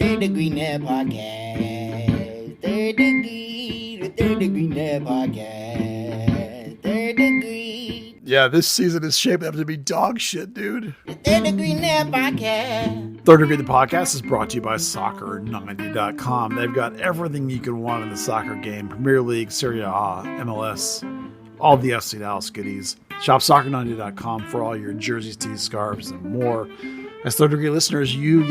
Third Degree Net Podcast. Third Degree, the Third Degree Net Podcast. Third Degree. Yeah, this season is shaping up to be dog shit, dude. The Third Degree Net Podcast. Third Degree the Podcast is brought to you by Soccer90.com. They've got everything you can want in the soccer game. Premier League, Serie A, MLS, all the FC Dallas goodies. Shop Soccer90.com for all your jerseys, tees, scarves, and more. As Third Degree listeners, you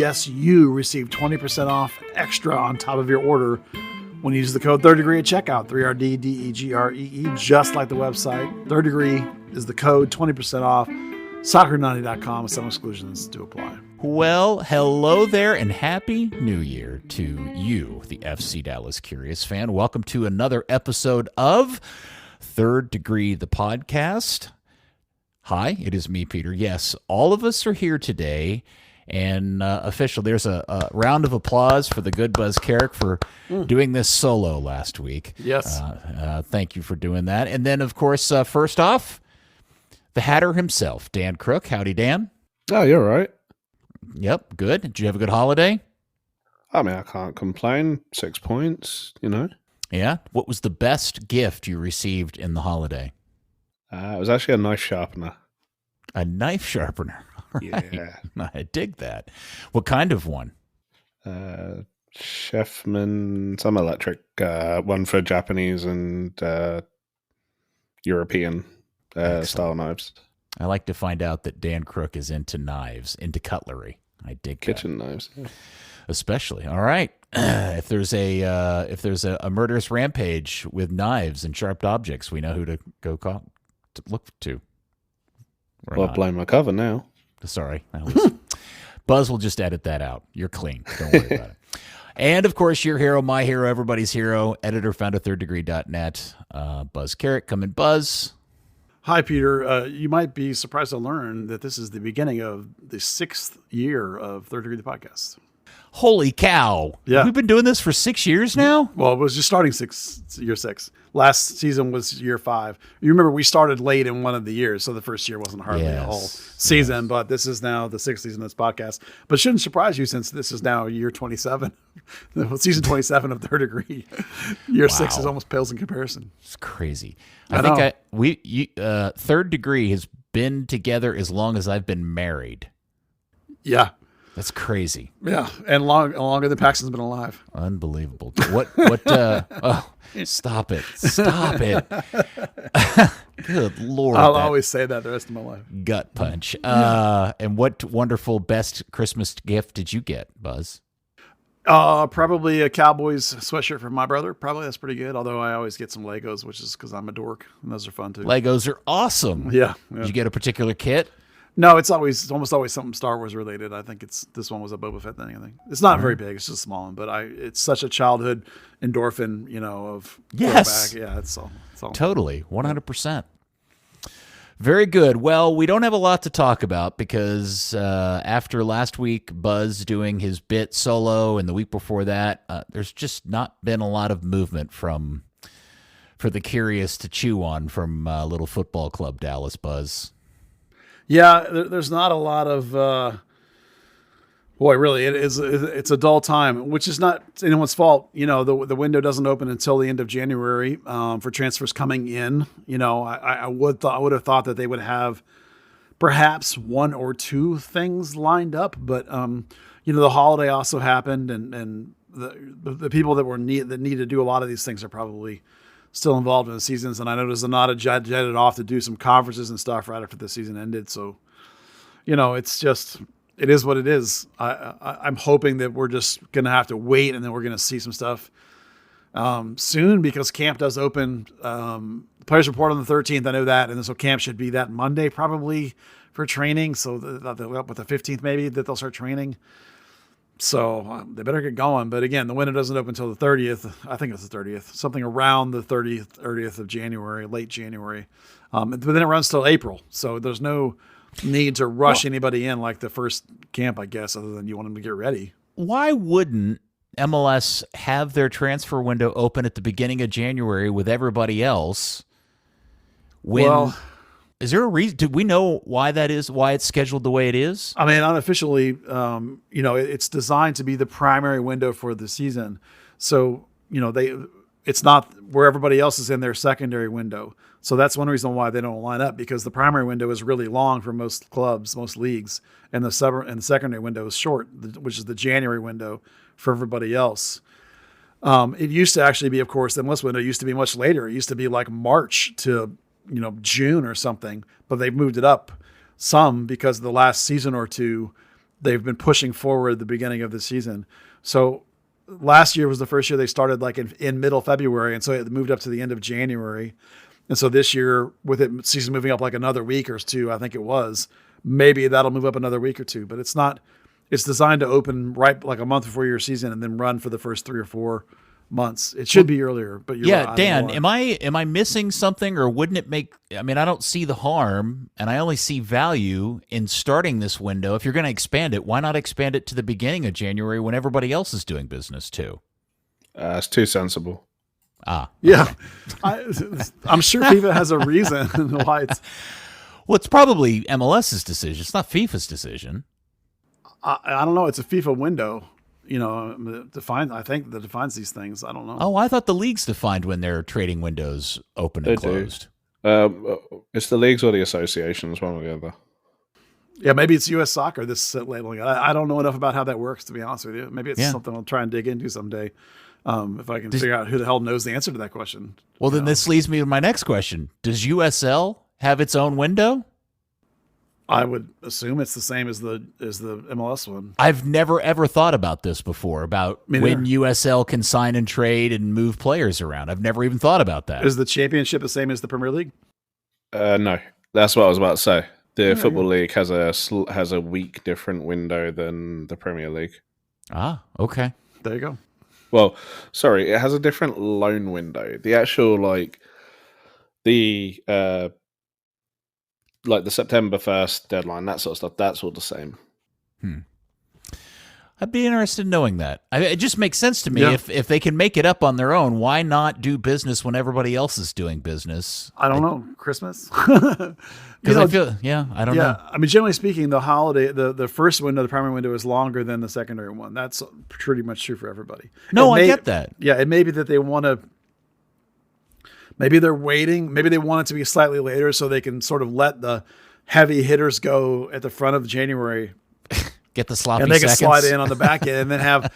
receive 20% off extra on top of your order when you use the code Third Degree at checkout. 3RDDEGREE, just like the website. Third Degree is the code, 20% off. Soccer90.com, some exclusions do apply. Well, hello there and Happy New Year to you, the FC Dallas Curious fan. Welcome to another episode of Third Degree, the podcast. Hi, it is me, Peter. Yes, all of us are here today, and official. There's a round of applause for the good Buzz Carrick for doing this solo last week. Yes. Thank you for doing that. And then, of course, first off, the Hatter himself, Dan Crooke. Howdy, Dan. Oh, you're right. Yep, good. Did you have a good holiday? I mean, I can't complain. 6 points, you know. Yeah? What was the best gift you received in the holiday? It was actually a knife sharpener. A knife sharpener. All right. Yeah. I dig that. What kind of one? Chefman, some electric, one for Japanese and European style knives. I like to find out that Dan Crooke is into knives, into cutlery. I dig Kitchen knives. Yeah. Especially. All right. If there's a murderous rampage with knives and sharp objects, we know who to go to look to. Well, blame my cover now. Sorry. Buzz will just edit that out. You're clean. Don't worry about it. And, of course, your hero, my hero, everybody's hero, editor, founder, thirddegree.net, Buzz Carrick. Come in, Buzz. Hi, Peter. You might be surprised to learn that this is the beginning of the 6th year of Third Degree the podcast. Holy cow. Yeah. We've been doing this for 6 years now? Well, it was just starting year 6. Last season was year 5. You remember we started late in one of the years, so the first year wasn't hardly a whole season, but this is now the 6th season of this podcast. But it shouldn't surprise you since this is now year 27, season 27 of Third Degree. Year 6 is almost pales in comparison. It's crazy. I think Third Degree has been together as long as I've been married. Yeah. That's crazy. Yeah, and longer than Paxton's been alive. Unbelievable. Stop it. Good Lord. I'll always say that the rest of my life. Gut punch. And what wonderful best Christmas gift did you get, Buzz? Probably a Cowboys sweatshirt for my brother. Probably that's pretty good. Although I always get some Legos, which is because I'm a dork, and those are fun too. Legos are awesome. Yeah. Did you get a particular kit? No, it's almost always something Star Wars related. I think this one was a Boba Fett thing. I think it's not very big; it's just a small one. But it's such a childhood endorphin, of yes, throwback. Yeah, it's all totally 100%. Very good. Well, we don't have a lot to talk about because after last week, Buzz doing his bit solo, and the week before that, there's just not been a lot of movement for the curious to chew on from Little Football Club Dallas, Buzz. Yeah, there's not a lot of, really, it's a dull time, which is not anyone's fault. The window doesn't open until the end of January for transfers coming in. I would have thought that they would have perhaps one or two things lined up, but the holiday also happened, and the people that need to do a lot of these things are probably still involved in the seasons, and I noticed Zanata jetted off to do some conferences and stuff right after the season ended. So, it is what it is. I'm hoping that we're just going to have to wait, and then we're going to see some stuff soon because camp does open. Players report on the 13th. I know that, and so camp should be that Monday probably for training. So with the 15th maybe that they'll start training. So they better get going. But again, the window doesn't open until the 30th. I think it's the 30th, something around the 30th of January, late January. But then it runs till April. So there's no need to rush anybody in like the first camp, I guess, other than you want them to get ready. Why wouldn't MLS have their transfer window open at the beginning of January with everybody else when Is there a reason? Do we know why that is? Why it's scheduled the way it is? I mean, unofficially, it's designed to be the primary window for the season. So, it's not where everybody else is in their secondary window. So that's one reason why they don't line up, because the primary window is really long for most clubs, most leagues, and the secondary window is short, which is the January window for everybody else. It used to actually be, of course, the MLS window used to be much later. It used to be like March to June or something, but they've moved it up some because the last season or two, they've been pushing forward the beginning of the season. So last year was the first year they started like in middle February. And so it moved up to the end of January. And so this year, with it season moving up like another week or two, I think it was, maybe that'll move up another week or two, but it's designed to open right like a month before your season and then run for the first 3 or 4 months. It should be earlier, but you're right. Dan, am I missing something, or wouldn't it make? I mean, I don't see the harm, and I only see value in starting this window. If you're going to expand it, why not expand it to the beginning of January when everybody else is doing business too? It's too sensible. Yeah, I'm sure FIFA has a reason why it's. Well, it's probably MLS's decision. It's not FIFA's decision. I don't know. It's a FIFA window. I think that defines these things. I don't know. Oh, I thought the leagues defined when their trading windows open and closed. It's the leagues or the associations, one or the other. Yeah, maybe it's U.S. Soccer, this labeling. I don't know enough about how that works, to be honest with you. Maybe it's something I'll try and dig into someday if I can figure out who the hell knows the answer to that question. Well, then this leads me to my next question. Does USL have its own window? I would assume it's the same as the MLS one. I've never ever thought about this before, about when USL can sign and trade and move players around. I've never even thought about that. Is the championship the same as the Premier League? No, that's what I was about to say. The Football League has a week different window than the Premier League. Ah, okay. There you go. Well, sorry, it has a different loan window. The actual the September 1st deadline, that sort of stuff, that's all the same. I'd be interested in knowing that. It just makes sense to me. If they can make it up on their own, why not do business when everybody else is doing business? I don't know. Christmas? Because I don't know. I mean, generally speaking, the holiday, the first window, the primary window, is longer than the secondary one. That's pretty much true for everybody. No, I get that. Yeah, it may be that they want to. Maybe they're waiting. Maybe they want it to be slightly later so they can sort of let the heavy hitters go at the front of January. Get the sloppy and they seconds. can slide in on the back end and then have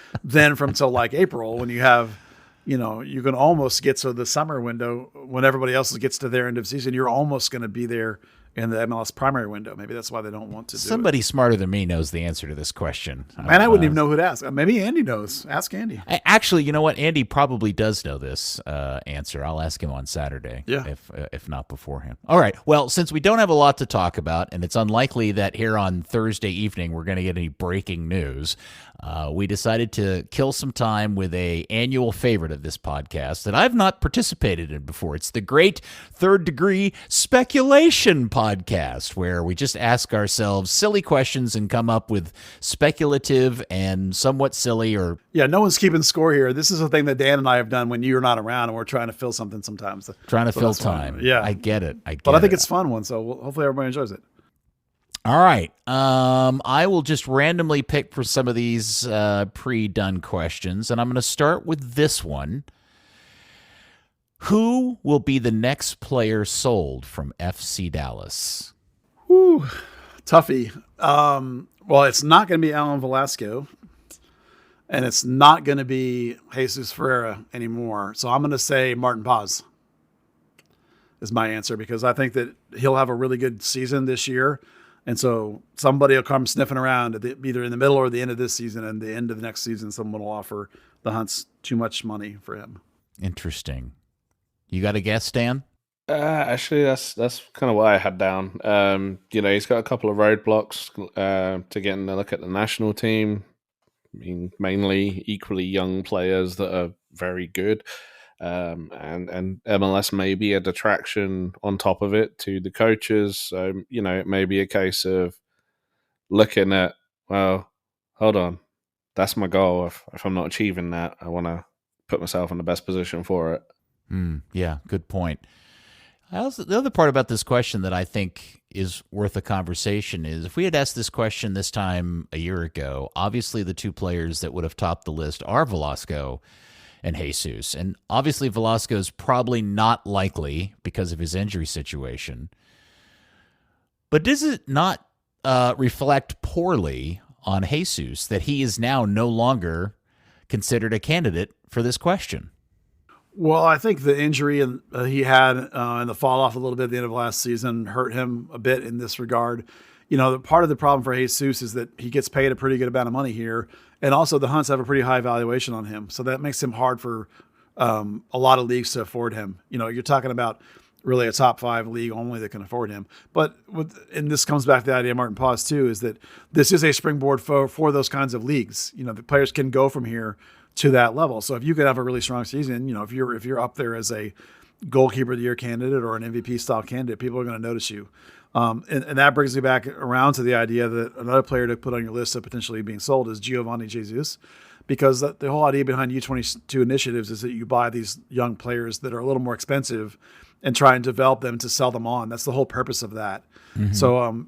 from till like April when you have, you can almost get to the summer window when everybody else gets to their end of season. You're almost going to be there in the MLS primary window. Maybe that's why they don't want to do Somebody smarter than me knows the answer to this question. Man, I wouldn't even know who to ask. Maybe Andy knows. Ask Andy. Actually, you know what? Andy probably does know this answer. I'll ask him on Saturday, if not beforehand. All right. Well, since we don't have a lot to talk about, and it's unlikely that here on Thursday evening we're going to get any breaking news, we decided to kill some time with a annual favorite of this podcast that I've not participated in before. It's the Great Third Degree Speculation Podcast, where we just ask ourselves silly questions and come up with speculative and somewhat silly or... Yeah, no one's keeping score here. This is a thing that Dan and I have done when you're not around and we're trying to fill something sometimes. Trying to fill time. Yeah. I get it. But I think it's a fun one, so hopefully everybody enjoys it. All right. I will just randomly pick for some of these pre-done questions, and I'm going to start with this one. Who will be the next player sold from FC Dallas? Whew, toughie. Well, it's not going to be Alan Velasco, and it's not going to be Jesus Ferreira anymore. So I'm going to say Martin Paz is my answer, because I think that he'll have a really good season this year. And so somebody will come sniffing around either in the middle or the end of this season, and the end of the next season, someone will offer the Hunts too much money for him. Interesting. You got a guess, Dan? Actually, that's kind of what I had down. He's got a couple of roadblocks to getting a look at the national team. I mean, mainly equally young players that are very good. And MLS may be a detraction on top of it to the coaches. So, it may be a case of looking at, well, hold on, that's my goal. If I'm not achieving that, I want to put myself in the best position for it. Yeah, good point. The other part about this question that I think is worth a conversation is if we had asked this question this time a year ago, obviously the two players that would have topped the list are Velasco and Jesus. And obviously Velasco is probably not likely because of his injury situation. But does it not reflect poorly on Jesus that he is now no longer considered a candidate for this question? Well, I think the injury he had and the fall off a little bit at the end of last season hurt him a bit in this regard. Part of the problem for Jesus is that he gets paid a pretty good amount of money here, and also the Hunts have a pretty high valuation on him, so that makes him hard for a lot of leagues to afford him. You're talking about really a top 5 league only that can afford him. And this comes back to the idea of Martin Paz too, is that this is a springboard for those kinds of leagues. The players can go from here to that level. So if you could have a really strong season, if you're up there as a goalkeeper of the year candidate or an MVP style candidate, people are going to notice you. And that brings me back around to the idea that another player to put on your list of potentially being sold is Giovanni Jesus, because the whole idea behind U22 initiatives is that you buy these young players that are a little more expensive and try and develop them to sell them on. That's the whole purpose of that. Mm-hmm. So,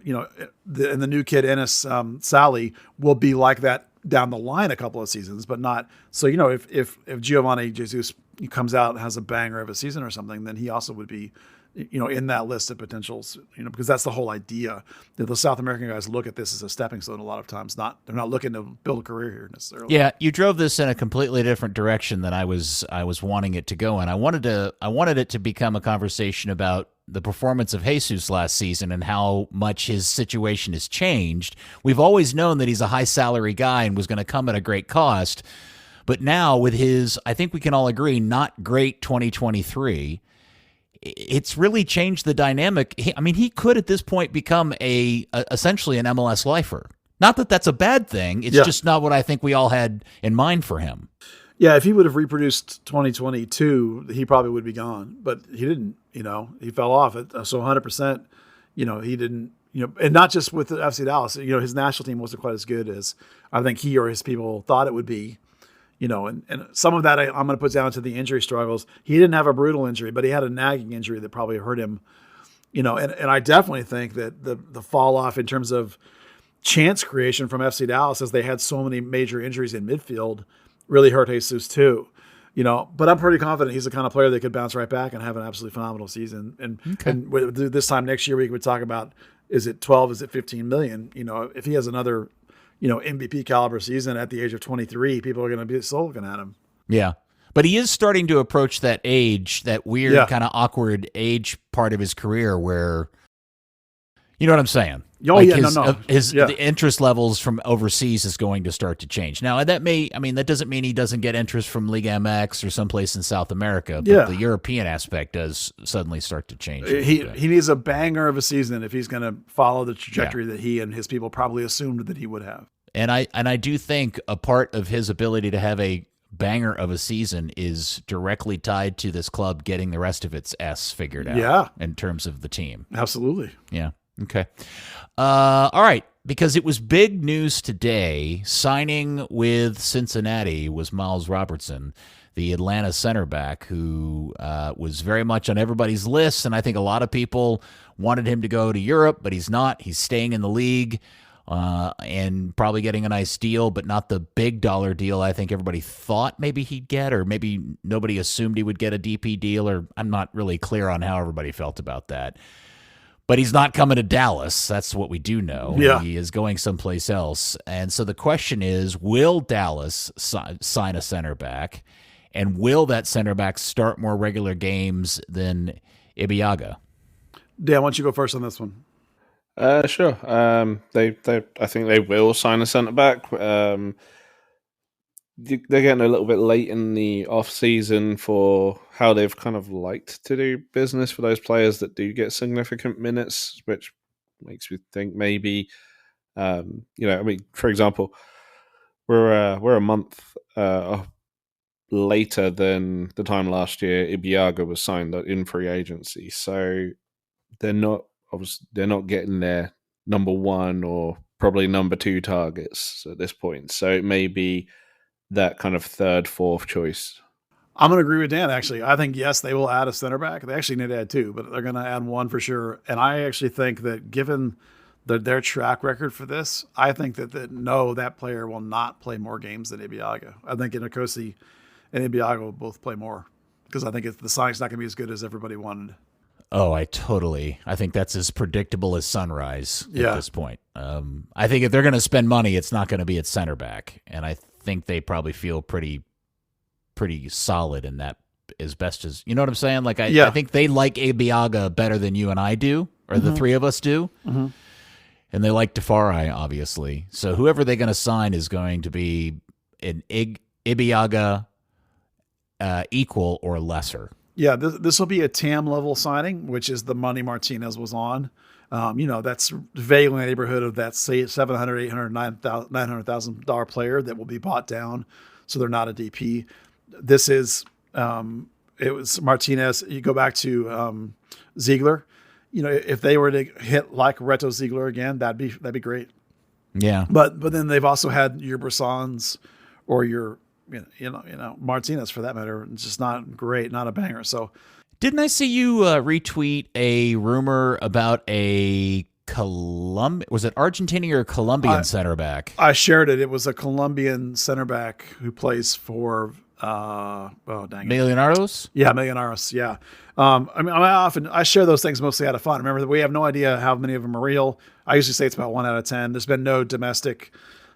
the new kid, Ennis Sally, will be like that down the line a couple of seasons, but not. So, if Giovanni Jesus comes out and has a banger of a season or something, then he also would be, in that list of potentials, because that's the whole idea. The South American guys look at this as a stepping stone a lot of times. They're not looking to build a career here necessarily. Yeah, you drove this in a completely different direction than I was wanting it to go in. I wanted it to become a conversation about the performance of Jesus last season and how much his situation has changed. We've always known that he's a high salary guy and was going to come at a great cost. But now with his, I think we can all agree, not great 2023, it's really changed the dynamic. He could at this point become essentially an MLS lifer. Not that that's a bad thing. It's just not what I think we all had in mind for him. Yeah, if he would have reproduced 2022, he probably would be gone. But he didn't, he fell off. So 100%, he didn't, and not just with the FC Dallas, his national team wasn't quite as good as I think he or his people thought it would be, and some of that I'm going to put down to the injury struggles. He didn't have a brutal injury, but he had a nagging injury that probably hurt him, and I definitely think that the fall off in terms of chance creation from FC Dallas, as they had so many major injuries in midfield, really hurt Jesus too, but I'm pretty confident he's the kind of player that could bounce right back and have an absolutely phenomenal season. And this time next year, we could talk about, is it 12, is it 15 million? If he has another, MVP caliber season at the age of 23, people are going to be still looking at him. Yeah. But he is starting to approach that age, that weird kind of awkward age part of his career where, you know what I'm saying? Oh, like the interest levels from overseas is going to start to change. Now, that doesn't mean he doesn't get interest from Liga MX or someplace in South America, but the European aspect does suddenly start to change. He needs a banger of a season if he's going to follow the trajectory that he and his people probably assumed that he would have. And I do think a part of his ability to have a banger of a season is directly tied to this club getting the rest of its S figured out in terms of the team. Absolutely. Yeah. Okay. All right. Because it was big news today. Signing with Cincinnati was Miles Robertson, the Atlanta center back, who was very much on everybody's list. And I think a lot of people wanted him to go to Europe, but he's not. He's staying in the league and probably getting a nice deal, but not the big dollar deal I think everybody thought maybe he'd get, or maybe nobody assumed he would get a DP deal, or I'm not really clear on how everybody felt about that. But he's not coming to Dallas. That's what we do know. Yeah. He is going someplace else. And so the question is, will Dallas sign a center back? And will that center back start more regular games than Ibeagha? Dan, why don't you go first on this one? Sure. I think they will sign a center back. They're getting a little bit late in the off season for how they've kind of liked to do business for those players that do get significant minutes, which makes me think maybe, for example, we're a month later than the time last year Ibeagha was signed in free agency, so they're not getting their number one or probably number two targets at this point. So it may be that kind of third, fourth choice. I'm going to agree with Dan, actually. I think, yes, they will add a center back. They actually need to add two, but they're going to add one for sure. And I actually think that given their track record for this, I think that no, that player will not play more games than Ibiaga. I think Nkosi and Ibiaga will both play more because I think the signing's not going to be as good as everybody wanted. Oh, I think that's as predictable as sunrise at this point. I think if they're going to spend money, it's not going to be at center back. And I think they probably feel pretty solid in that as best as, you know what I'm saying? Like, I think they like Ibiaga better than you and I do, or the three of us do. Mm-hmm. And they like Tafari, obviously. So whoever they're going to sign is going to be an Ibiaga equal or lesser. Yeah, this will be a TAM level signing, which is the money Martinez was on. That's vaguely in the neighborhood of that, say, $700,000, $800,000, $900,000 player that will be bought down, so they're not a DP. This is it was Martinez. You go back to Ziegler. If they were to hit like Reto Ziegler again, that'd be great. Yeah, but then they've also had your Bressans or your Martinez for that matter. It's just not great, not a banger. So, didn't I see you retweet a rumor about a was it Argentinian or Colombian center back? I shared it. It was a Colombian center back who plays for Millonarios? Yeah, Millonarios. Yeah. I share those things mostly out of fun. Remember that we have no idea how many of them are real. I usually say it's about 1 out of 10. There's been no domestic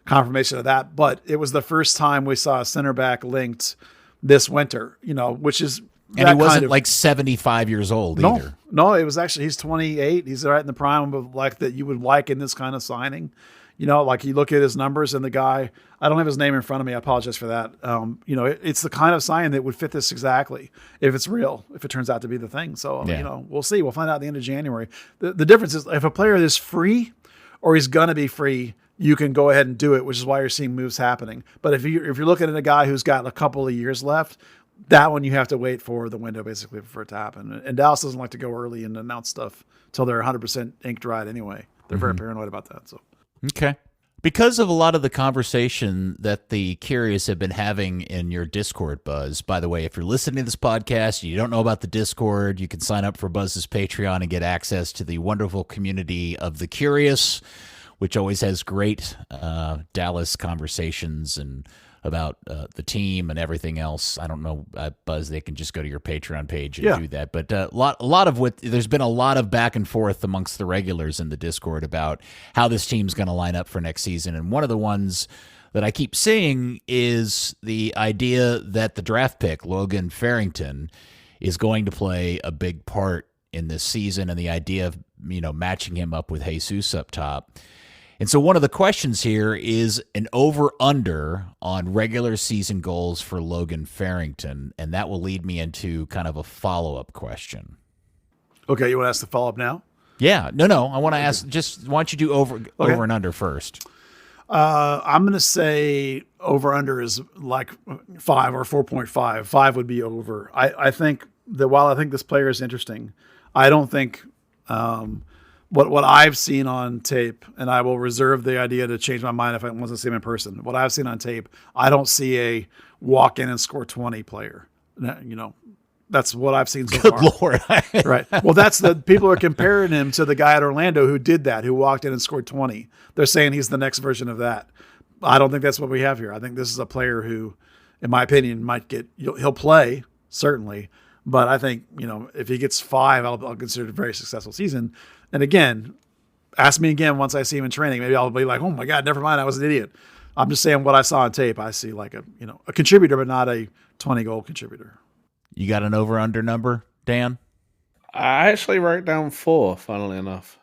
confirmation of that, but it was the first time we saw a center back linked this winter, which is, and he wasn't like 75 years old either. No, it was actually, he's 28. He's right in the prime of like that you would like in this kind of signing. Like you look at his numbers and the guy, I don't have his name in front of me. I apologize for that. It's the kind of sign that would fit this exactly if it's real, if it turns out to be the thing. So, we'll see. We'll find out at the end of January. The difference is if a player is free or he's going to be free, you can go ahead and do it, which is why you're seeing moves happening. But if you're looking at a guy who's got a couple of years left, that one you have to wait for the window basically for it to happen. And Dallas doesn't like to go early and announce stuff until they're 100% ink dried anyway. They're very paranoid about that. So. Okay. Because of a lot of the conversation that the curious have been having in your Discord, Buzz, by the way, if you're listening to this podcast, you don't know about the Discord, you can sign up for Buzz's Patreon and get access to the wonderful community of the curious, which always has great Dallas conversations and about the team and everything else. I don't know, Buzz, they can just go to your Patreon page and do that. But a lot of there's been a lot of back and forth amongst the regulars in the Discord about how this team's going to line up for next season. And one of the ones that I keep seeing is the idea that the draft pick, Logan Farrington, is going to play a big part in this season, and the idea of matching him up with Jesus up top. And so one of the questions here is an over-under on regular season goals for Logan Farrington, and that will lead me into kind of a follow-up question. Okay, you want to ask the follow-up now? Yeah. No. I want to ask, why don't you do over and under first? I'm going to say over-under is like 5 or 4.5. 5 would be over. I think that while I think this player is interesting, I don't think what I've seen on tape, and I will reserve the idea to change my mind if I want to see him in person. What I've seen on tape, I don't see a walk in and score 20 player. That's what I've seen so far. Good Lord. Right. Well, people are comparing him to the guy at Orlando who did that, who walked in and scored 20. They're saying he's the next version of that. I don't think that's what we have here. I think this is a player who, in my opinion, he'll play, certainly. But I think, if he gets 5, I'll consider it a very successful season. And again, ask me again once I see him in training. Maybe I'll be like, oh my God, never mind, I was an idiot. I'm just saying what I saw on tape. I see like a contributor, but not a 20-goal contributor. You got an over-under number, Dan? I actually wrote down 4, funnily enough.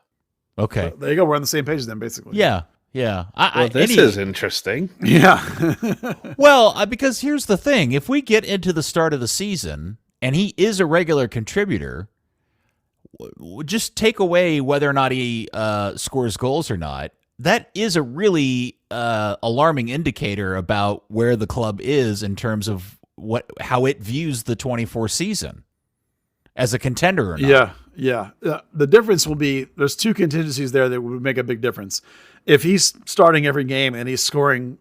Okay. There you go. We're on the same page then, basically. Yeah. This is interesting. Yeah. Well, because here's the thing. If we get into the start of the season and he is a regular contributor, just take away whether or not he scores goals or not. That is a really alarming indicator about where the club is in terms of how it views the 24 season as a contender or not. Yeah. The difference will be there's 2 contingencies there that would make a big difference. If he's starting every game and he's scoring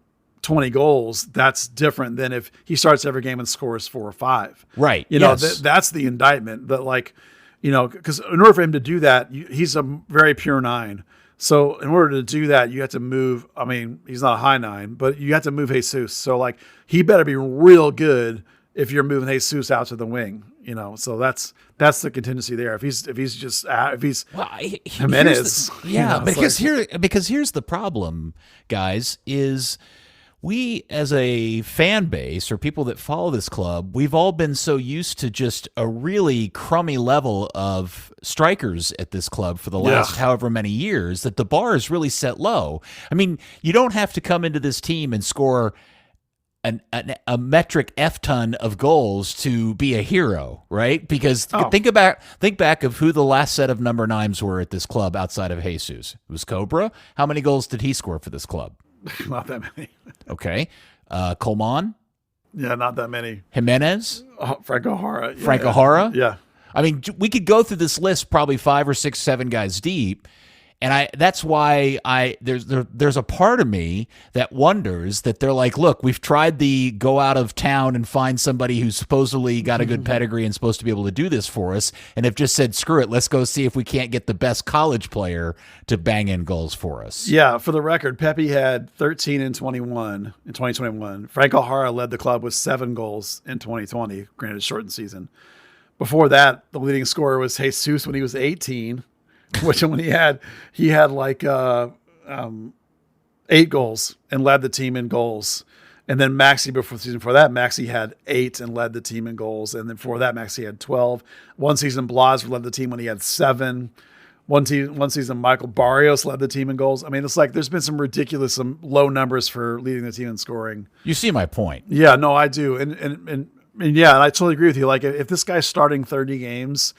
20 goals, that's different than if he starts every game and scores 4 or 5. Right. You know, that's the indictment that, like, you know, because in order for him to do that, he's a very pure 9. So in order to do that, you have to move. I mean, he's not a high 9, but you have to move Jesus. So like, he better be real good if you're moving Jesus out to the wing. You know, so that's the contingency there. If he's Jimenez, yeah, you know, because here's the problem, guys, is we as a fan base or people that follow this club, we've all been so used to just a really crummy level of strikers at this club for the last however many years that the bar is really set low. I mean, you don't have to come into this team and score a metric F ton of goals to be a hero, right? Because think back of who the last set of number 9s were at this club outside of Jesus. It was Cobra. How many goals did he score for this club? Not that many. Okay. Coleman? Yeah, not that many. Jimenez? Frank O'Hara. Yeah, Frank O'Hara? Yeah. I mean, we could go through this list probably 5 or 6, 7 guys deep. And that's why there's a part of me that wonders that they're like, look, we've tried the go out of town and find somebody who's supposedly got a good pedigree and supposed to be able to do this for us, and have just said, screw it, let's go see if we can't get the best college player to bang in goals for us. Yeah, for the record, Pepe had 13 in 2021. Frank O'Hara led the club with 7 goals in 2020, granted shortened season. Before that, the leading scorer was Jesus when he was 18. Which when he had like 8 goals and led the team in goals. And then Maxi before the season before that, Maxi had 8 and led the team in goals. And then before that, Maxi had 12. One season, Blas led the team when he had 7. One season, Michael Barrios led the team in goals. I mean, it's like there's been some low numbers for leading the team in scoring. You see my point. Yeah, no, I do. And yeah, and I totally agree with you. Like, if this guy's starting 30 games,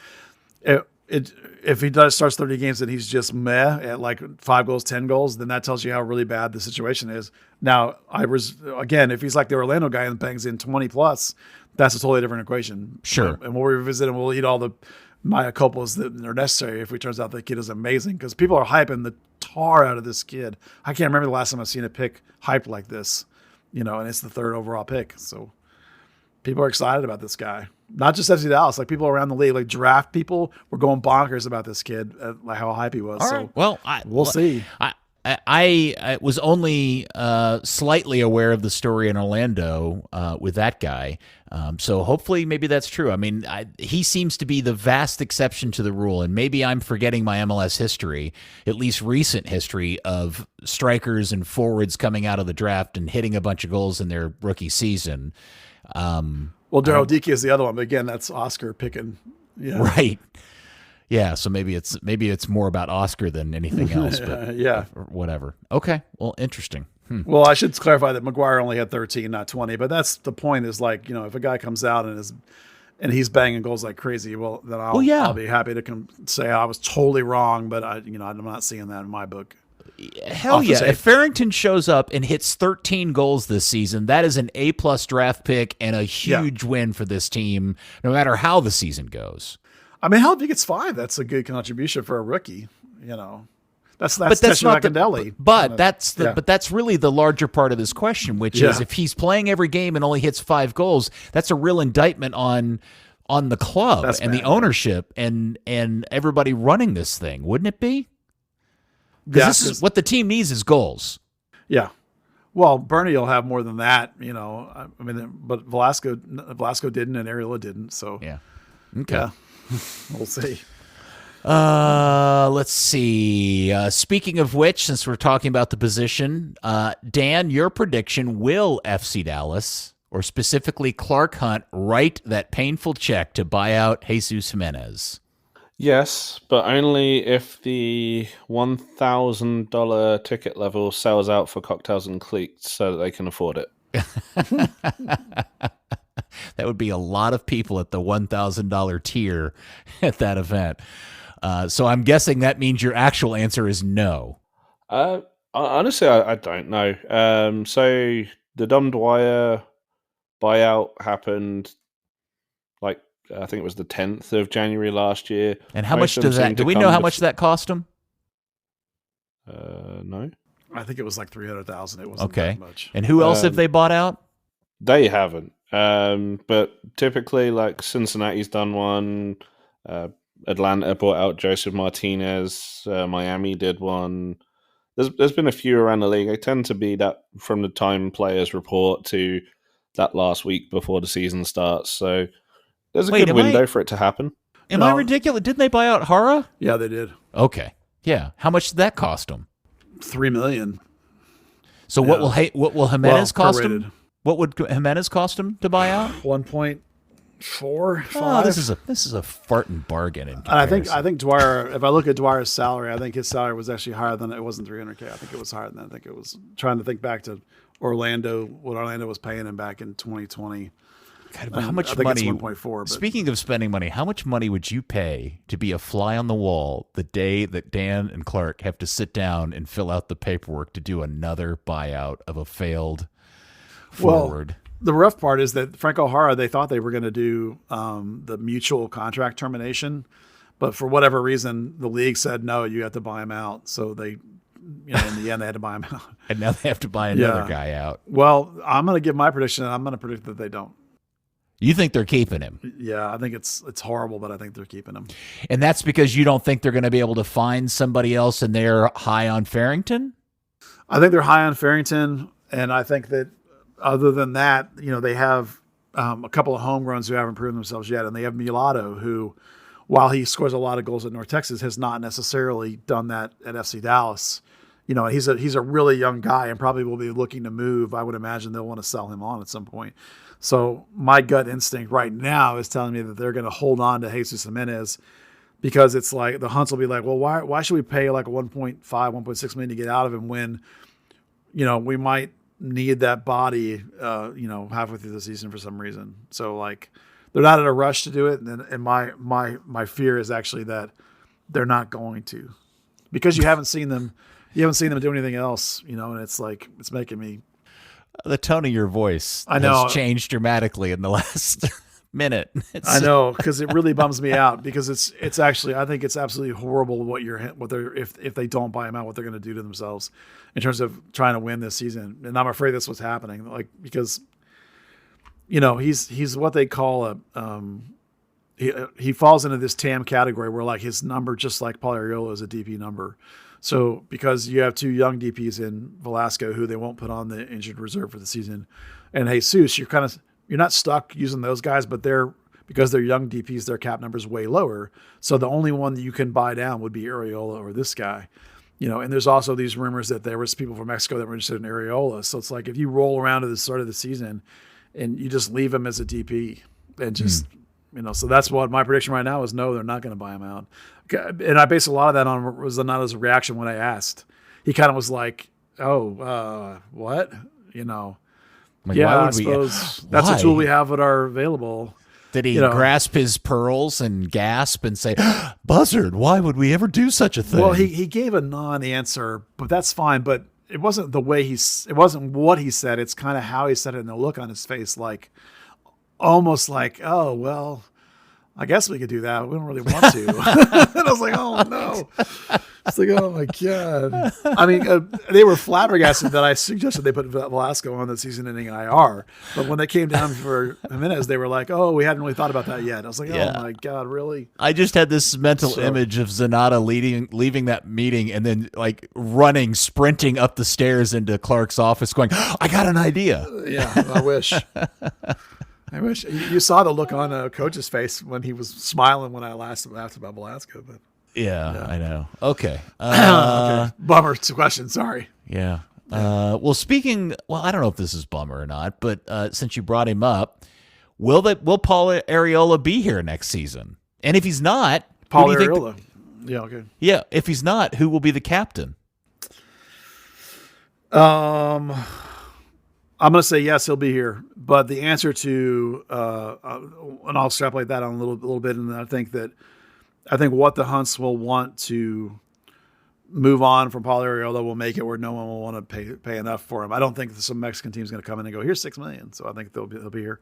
if he starts 30 games and he's just meh at like 5 goals, 10 goals, then that tells you how really bad the situation is. Now, if he's like the Orlando guy and bangs in 20 plus, that's a totally different equation. Sure. And we'll revisit and we'll eat all the Maya Copas that are necessary if it turns out the kid is amazing, because people are hyping the tar out of this kid. I can't remember the last time I've seen a pick hyped like this, you know, and it's the 3rd overall pick. So people are excited about this guy. Not just FC Dallas, like people around the league, like draft people were going bonkers about this kid, like how hype he was. All right. Well, we'll see. I was only slightly aware of the story in Orlando with that guy. So hopefully maybe that's true. I mean, he seems to be the vast exception to the rule, and maybe I'm forgetting my MLS history, at least recent history, of strikers and forwards coming out of the draft and hitting a bunch of goals in their rookie season. Well, Daryl Dickey is the other one, but again, that's Oscar picking. Yeah. Right. Yeah. So maybe it's more about Oscar than anything else, but yeah, whatever. Okay. Well, interesting. Well, I should clarify that McGuire only had 13, not 20, but that's the point is, like, you know, if a guy comes out and he's banging goals like crazy, well, then I'll be happy to say I was totally wrong, but I'm not seeing that in my book. Hell yeah. If Farrington shows up and hits 13 goals this season, that is an A+ draft pick and a huge win for this team, no matter how the season goes. I mean, hell, if he gets 5, that's a good contribution for a rookie, you know. That's not Macandelli. But that's really the larger part of this question, which is if he's playing every game and only hits 5 goals, that's a real indictment on the club the ownership and everybody running this thing, wouldn't it be? Because this is what the team needs is goals. Yeah. Well, Bernie will have more than that, you know. I mean, but Velasco didn't and Ariola didn't. So yeah. Okay. Yeah. We'll see. Let's see. Speaking of which, since we're talking about the position, Dan, your prediction: will FC Dallas, or specifically Clark Hunt, write that painful check to buy out Jesus Jimenez? Yes, but only if the $1,000 ticket level sells out for cocktails and cleats so that they can afford it. That would be a lot of people at the $1,000 tier at that event. So I'm guessing that means your actual answer is no. Honestly, I don't know. So the Dom Dwyer buyout happened, like, I think it was the 10th of January last year. And how much does that? Do we know how much that cost him? No. I think it was like 300,000. It wasn't Okay. that much. And who else have they bought out? They haven't. But typically, like Cincinnati's done one. Atlanta bought out Joseph Martinez. Miami did one. There's been a few around the league. They tend to be that from the time players report to that last week before the season starts. So there's a good window for it to happen. Am I ridiculous? Didn't they buy out Hara? Yeah, they did. Okay. Yeah. How much did that cost them? $3 million. So what will Jimenez cost him? prorated. What would Jimenez cost him to buy out? 1.4, 5. Oh, this is a farting bargain. And I think Dwyer. If I look at Dwyer's salary, I think his salary was actually higher than it wasn't 300K. I think it was higher than that. I think it was trying to think back to Orlando, what Orlando was paying him back in 2020. God, but how much I think money? It's 1.4. But Speaking of spending money, how much money would you pay to be a fly on the wall the day that Dan and Clark have to sit down and fill out the paperwork to do another buyout of a failed forward? Well, the rough part is that Franco Jara, they thought they were going to do the mutual contract termination, but for whatever reason, the league said no, you have to buy him out. So they, in the end, they had to buy him out. And now they have to buy another guy out. Well, I'm going to give my prediction, and I'm going to predict that they don't. You think they're keeping him? Yeah, I think it's horrible, but I think they're keeping him. And that's because you don't think they're going to be able to find somebody else and they're high on Farrington? I think they're high on Farrington, and I think that other than that, they have a couple of homegrowns who haven't proven themselves yet, and they have Mulatto, who, while he scores a lot of goals at North Texas, has not necessarily done that at FC Dallas. He's a really young guy and probably will be looking to move. I would imagine they'll want to sell him on at some point. So my gut instinct right now is telling me that they're going to hold on to Jesus Jimenez, because it's like the Hunts will be like, well, why should we pay like 1.5, 1.6 million to get out of him when, we might need that body, halfway through the season for some reason. So like they're not in a rush to do it. And my fear is actually that they're not going to, because you haven't seen them do anything else, and it's like, it's making me. The tone of your voice has changed dramatically in the last minute. I know, because it really bums me out, because it's actually, I think it's absolutely horrible what they're if they don't buy him out, what they're going to do to themselves in terms of trying to win this season. And I'm afraid that's what's happening. Like, because he's what they call he falls into this TAM category where like his number, just like Paul Arriola, is a DP number. So because you have two young DPs in Velasco who they won't put on the injured reserve for the season, and Jesus, you're not stuck using those guys, but because they're young DPs, their cap number is way lower. So the only one that you can buy down would be Arriola or this guy, and there's also these rumors that there was people from Mexico that were interested in Arriola. So it's like, if you roll around to the start of the season and you just leave him as a DP and just, so that's what my prediction right now is. No, they're not going to buy him out. And I base a lot of that on was not as a reaction when I asked. He kind of was like, "Oh, what?" Like, yeah, I suppose that's a tool we have at our available. Did he grasp his pearls and gasp and say, "Buzzard, why would we ever do such a thing?" Well, he gave a non-answer, but that's fine. But it wasn't the way it wasn't what he said. It's kind of how he said it and the look on his face, like almost like, "Oh, well, I guess we could do that. We don't really want to." And I was like, "Oh no!" It's like, "Oh my god!" I mean, they were flabbergasted that I suggested they put Velasco on the season-ending IR, but when they came down for Jimenez, they were like, "Oh, we hadn't really thought about that yet." I was like, "Oh my god, really?" I just had this mental image of Zanata leaving that meeting and then like sprinting up the stairs into Clark's office, going, "I got an idea." Yeah, I wish. I wish you saw the look on Coach's face when he was smiling when I asked about Velasco. But yeah, I know. Okay. Okay. Bummer question. Sorry. Yeah. Well, I don't know if this is bummer or not, but since you brought him up, will Paul Arriola be here next season? And if he's not, Paul Arriola. Yeah. Okay. Yeah. If he's not, who will be the captain? I'm going to say yes, he'll be here. But the answer to, and I'll extrapolate that on a little bit, and I think what the Hunts will want to move on from Paul Arriola will make it where no one will want to pay enough for him. I don't think some Mexican team's going to come in and go, "Here's $6 million." So I think they'll be here.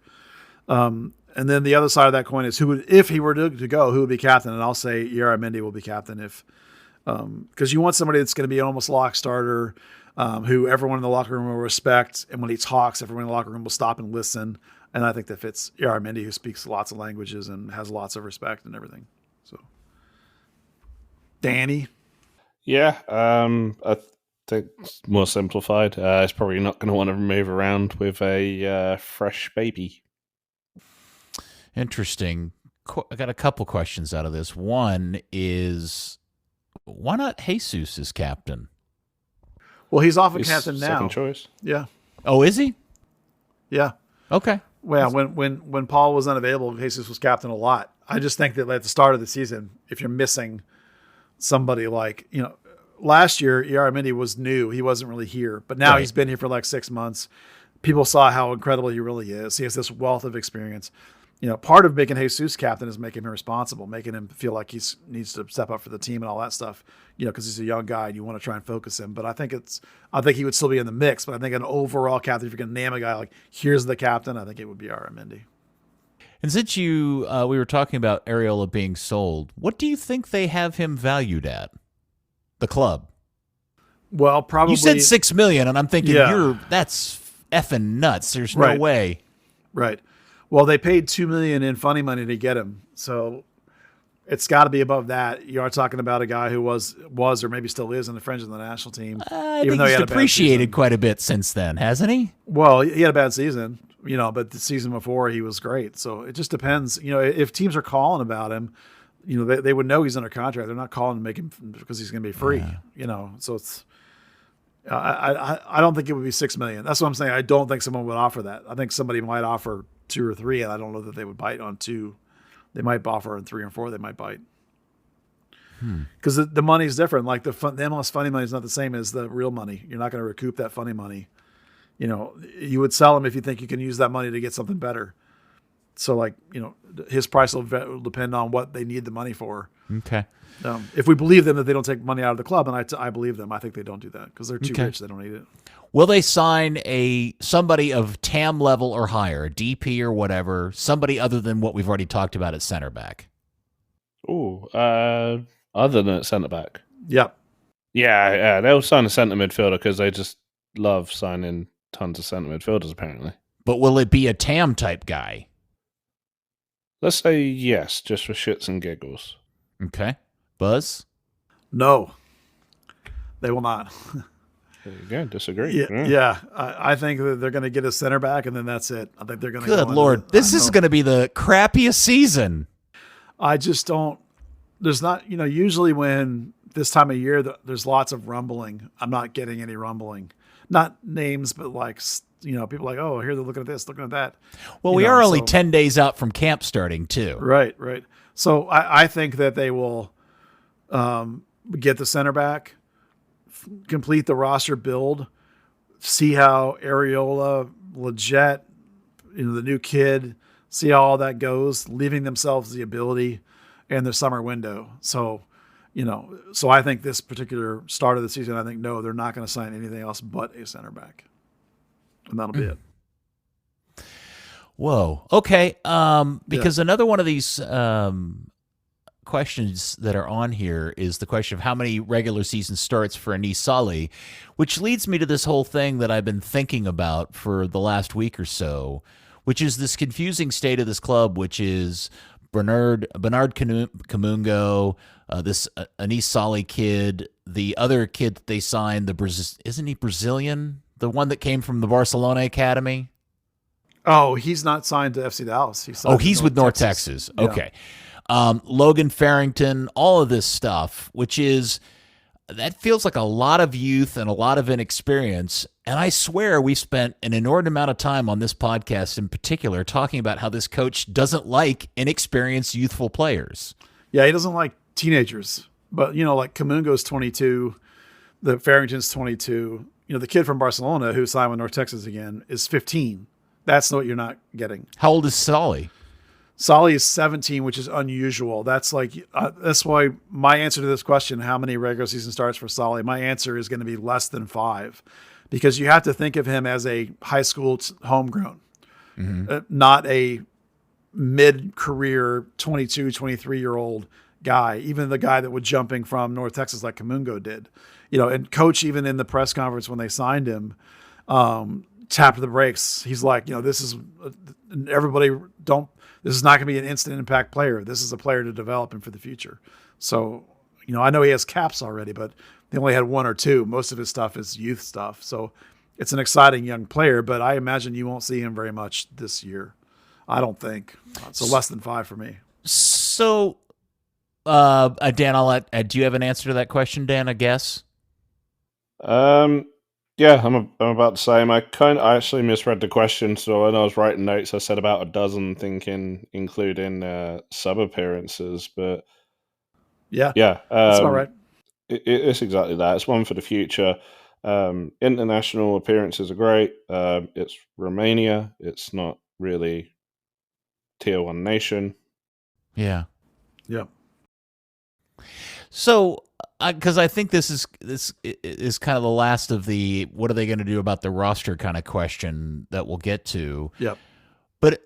And then the other side of that coin is if he were to go, who would be captain? And I'll say Yaramendi will be captain because you want somebody that's going to be an almost lock starter. who everyone in the locker room will respect. And when he talks, everyone in the locker room will stop and listen. And I think that fits Yaramendi, who speaks lots of languages and has lots of respect and everything. So, Danny. Yeah, I think it's more simplified. It's probably not going to want to move around with a fresh baby. Interesting. I got a couple questions out of this. One is, why not Jesus as captain? Well, he's off a He's captain now. second choice. Yeah. Oh, is he? Yeah. Okay. Well, when Paul was unavailable, Jesus was captain a lot. I just think that at the start of the season, if you're missing somebody like, last year, Yaramendi was new. He wasn't really here. But now he's been here for like 6 months. People saw how incredible he really is. He has this wealth of experience. Part of making Jesus captain is making him responsible, making him feel like he needs to step up for the team and all that stuff, because he's a young guy and you want to try and focus him. But I think he would still be in the mix. But I think an overall captain, if you're going to name a guy like, here's the captain, I think it would be Yaramendi. And since we were talking about Areola being sold, what do you think they have him valued at? The club. Well, probably. You said $6 million, and I'm thinking that's effing nuts. There's no way. Right. Well, they paid $2 million in funny money to get him, so it's got to be above that. You are talking about a guy who was or maybe still is in the fringe of the national team. I think he's depreciated quite a bit since then, hasn't he? Well, he had a bad season, but the season before he was great. So it just depends. If teams are calling about him, they would know he's under contract. They're not calling to make him because he's going to be free. So it's. I don't think it would be $6 million. That's what I'm saying. I don't think someone would offer that. I think somebody might offer 2 or 3, and I don't know that they would bite on 2. They might offer on 3 or 4. They might bite because the money's different. Like the MLS funny money is not the same as the real money. You're not going to recoup that funny money. You would sell him if you think you can use that money to get something better. So his price will depend on what they need the money for. Okay. If we believe them that they don't take money out of the club, and I believe them, I think they don't do that because they're too rich. They don't need it. Will they sign somebody of TAM level or higher, a DP or whatever, somebody other than what we've already talked about at center back? Oh, other than at center back. Yep. Yeah, they'll sign a center midfielder because they just love signing tons of center midfielders, apparently. But will it be a TAM type guy? Let's say yes, just for shits and giggles. Okay. Buzz? No, they will not. There you go. Disagree. Yeah. I think that they're going to get a center back, and then that's it. I think they're going to. Good Lord, this is going to be the crappiest season. I just don't. There's not. Usually when this time of year, there's lots of rumbling. I'm not getting any rumbling. Not names, but people like, oh, here they're looking at this, looking at that. Well, we are only 10 days out from camp starting too. Right. So I think that they will get the center back, complete the roster build, see how Areola, Leggett, the new kid, see how all that goes, leaving themselves the ability in the summer window. So, so I think this particular start of the season, no, they're not going to sign anything else but a center back. And that'll be it. Whoa. Okay. Because another one of these questions that are on here is the question of how many regular season starts for Anis Saleh, which leads me to this whole thing that I've been thinking about for the last week or so, which is this confusing state of this club, which is Bernard Kamungo, this Anis Saleh kid, the other kid that they signed, isn't he Brazilian? The one that came from the Barcelona Academy? Oh, he's not signed to FC Dallas. He's with North Texas. Yeah. Okay. Logan Farrington, all of this stuff, that feels like a lot of youth and a lot of inexperience. And I swear we spent an inordinate amount of time on this podcast in particular talking about how this coach doesn't like inexperienced youthful players. Yeah, he doesn't like teenagers. But, like Kamungo's 22, the Farrington's 22. The kid from Barcelona who signed with North Texas again is 15. That's what you're not getting. How old is Saleh? Saleh is 17, which is unusual. That's that's why my answer to this question, how many regular season starts for Saleh, my answer is going to be less than 5, because you have to think of him as a high school homegrown, not a mid-career 22, 23-year-old guy, even the guy that was jumping from North Texas like Kamungo did. And Coach, even in the press conference when they signed him, tapped the brakes. He's like, this is this is not going to be an instant impact player. This is a player to develop him for the future. So, I know he has caps already, but they only had 1 or 2. Most of his stuff is youth stuff. So it's an exciting young player, but I imagine you won't see him very much this year. I don't think. So less than 5 for me. So, Dan, do you have an answer to that question, Dan, I guess? Yeah, I'm about to say I actually misread the question. So when I was writing notes, I said about a dozen, thinking including sub appearances. But yeah, that's about right. It's exactly that. It's one for the future. International appearances are great. It's Romania. It's not really tier 1 nation. Yeah. Yep. So, because I think this is kind of the last of the what are they going to do about the roster kind of question that we'll get to. Yep. But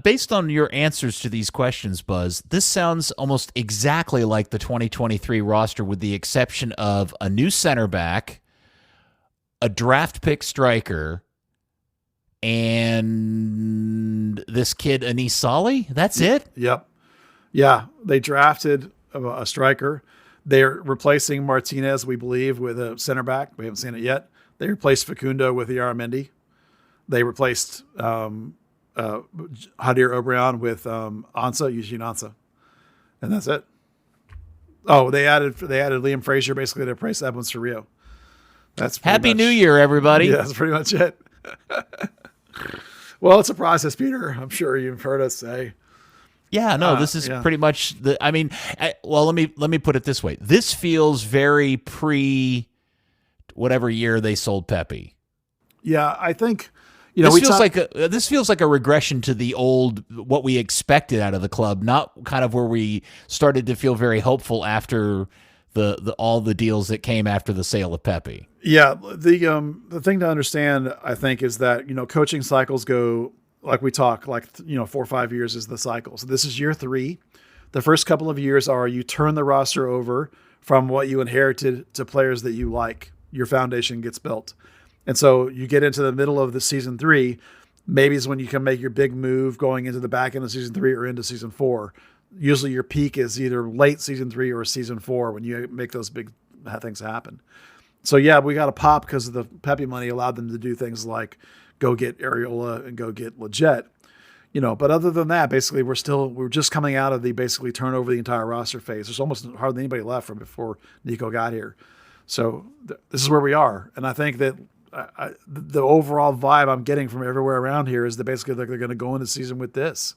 based on your answers to these questions, Buzz, this sounds almost exactly like the 2023 roster, with the exception of a new center back, a draft pick striker, and this kid Anis Sali. That's it. Yep. Yeah, they drafted a striker. They're replacing Martinez, we believe, with a center back. We haven't seen it yet. They replaced Facundo with Yaramendi. They replaced Hadir Obrian with Eugene Ansa. And that's it. Oh, they added Liam Frazier basically to replace Edwin Cerrillo. That's Happy New Year, everybody. Yeah, that's pretty much it. Well, it's a process, Peter. I'm sure you've heard us say. Yeah, no, this is pretty much let me put it this way. This feels very pre whatever year they sold Pepe. Yeah, I think this feels like a regression to the old what we expected out of the club, not kind of where we started to feel very hopeful after the all the deals that came after the sale of Pepe. Yeah, the thing to understand, I think, is that coaching cycles go like we talk, 4 or 5 years is the cycle. So this is year 3. The first couple of years are you turn the roster over from what you inherited to players that you like. Your foundation gets built. And so you get into the middle of the season 3, maybe is when you can make your big move going into the back end of season 3 or into season 4. Usually your peak is either late season 3 or season 4 when you make those big things happen. So yeah, we got a pop because of the Pepe money allowed them to do things like go get Areola and go get Leggett, but other than that, basically we're just coming out of the basically turn over the entire roster phase. There's almost hardly anybody left from before Nico got here. So this is where we are. And I think that the overall vibe I'm getting from everywhere around here is that basically they're going to go into season with this,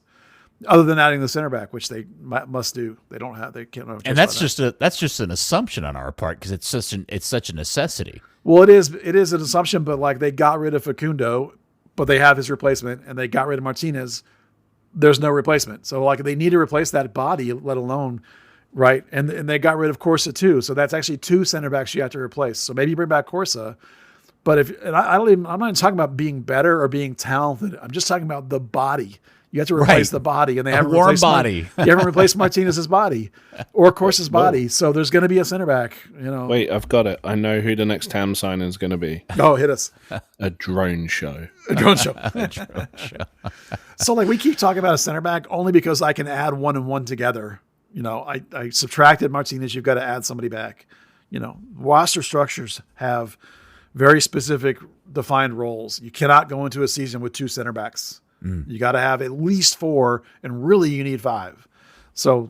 other than adding the center back, which they must do. They can't. And that's just an assumption on our part because it's such a necessity. Well, it is an assumption, but they got rid of Facundo, but they have his replacement, and they got rid of Martinez. There's no replacement. So they need to replace that body, let alone, right? And they got rid of Corsa too. So that's actually 2 center backs you have to replace. So maybe you bring back Corsa, but I'm not even talking about being better or being talented. I'm just talking about the body. You have to replace the body, and they haven't replaced body. You haven't replaced Martinez's body or Corsa's body. So there's going to be a center back. Wait, I've got it. I know who the next TAM signing is going to be. Oh, hit us! A drone show. A drone show. A drone show. So we keep talking about a center back only because I can add 1 and 1 together. I subtracted Martinez. You've got to add somebody back. Roster structures have very specific defined roles. You cannot go into a season with 2 center backs. You got to have at least 4, and really you need 5. So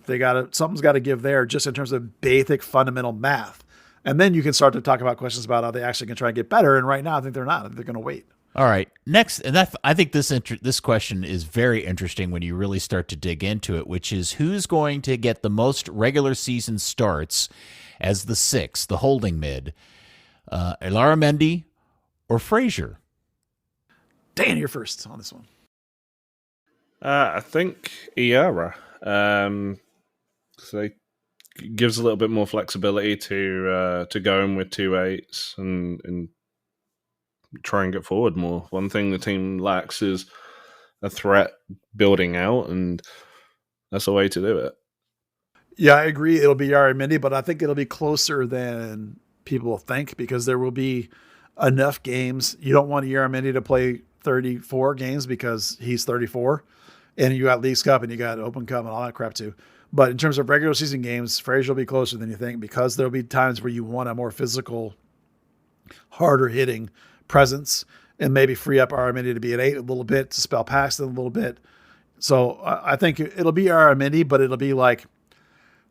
something's got to give there just in terms of basic fundamental math. And then you can start to talk about questions about how they actually can try and get better. And right now, I think they're not. I think they're going to wait. All right. Next, and I think this question is very interesting when you really start to dig into it, which is who's going to get the most regular season starts as the 6, the holding mid, Larramendi or Frazier? Dan, you're first on this one. I think Iara. So it gives a little bit more flexibility to go in with 2 8s and try and get forward more. One thing the team lacks is a threat building out, and that's a way to do it. Yeah, I agree. It'll be Mindy, but I think it'll be closer than people think because there will be enough games. You don't want Mindy to play 34 games because he's 34, and you got Leagues Cup and you got Open Cup and all that crap too. But in terms of regular season games, Frazier will be closer than you think because there'll be times where you want a more physical, harder hitting presence and maybe free up Mindy to be at 8 a little bit, to spell Paxton a little bit. So I think it'll be Mindy, but it'll be like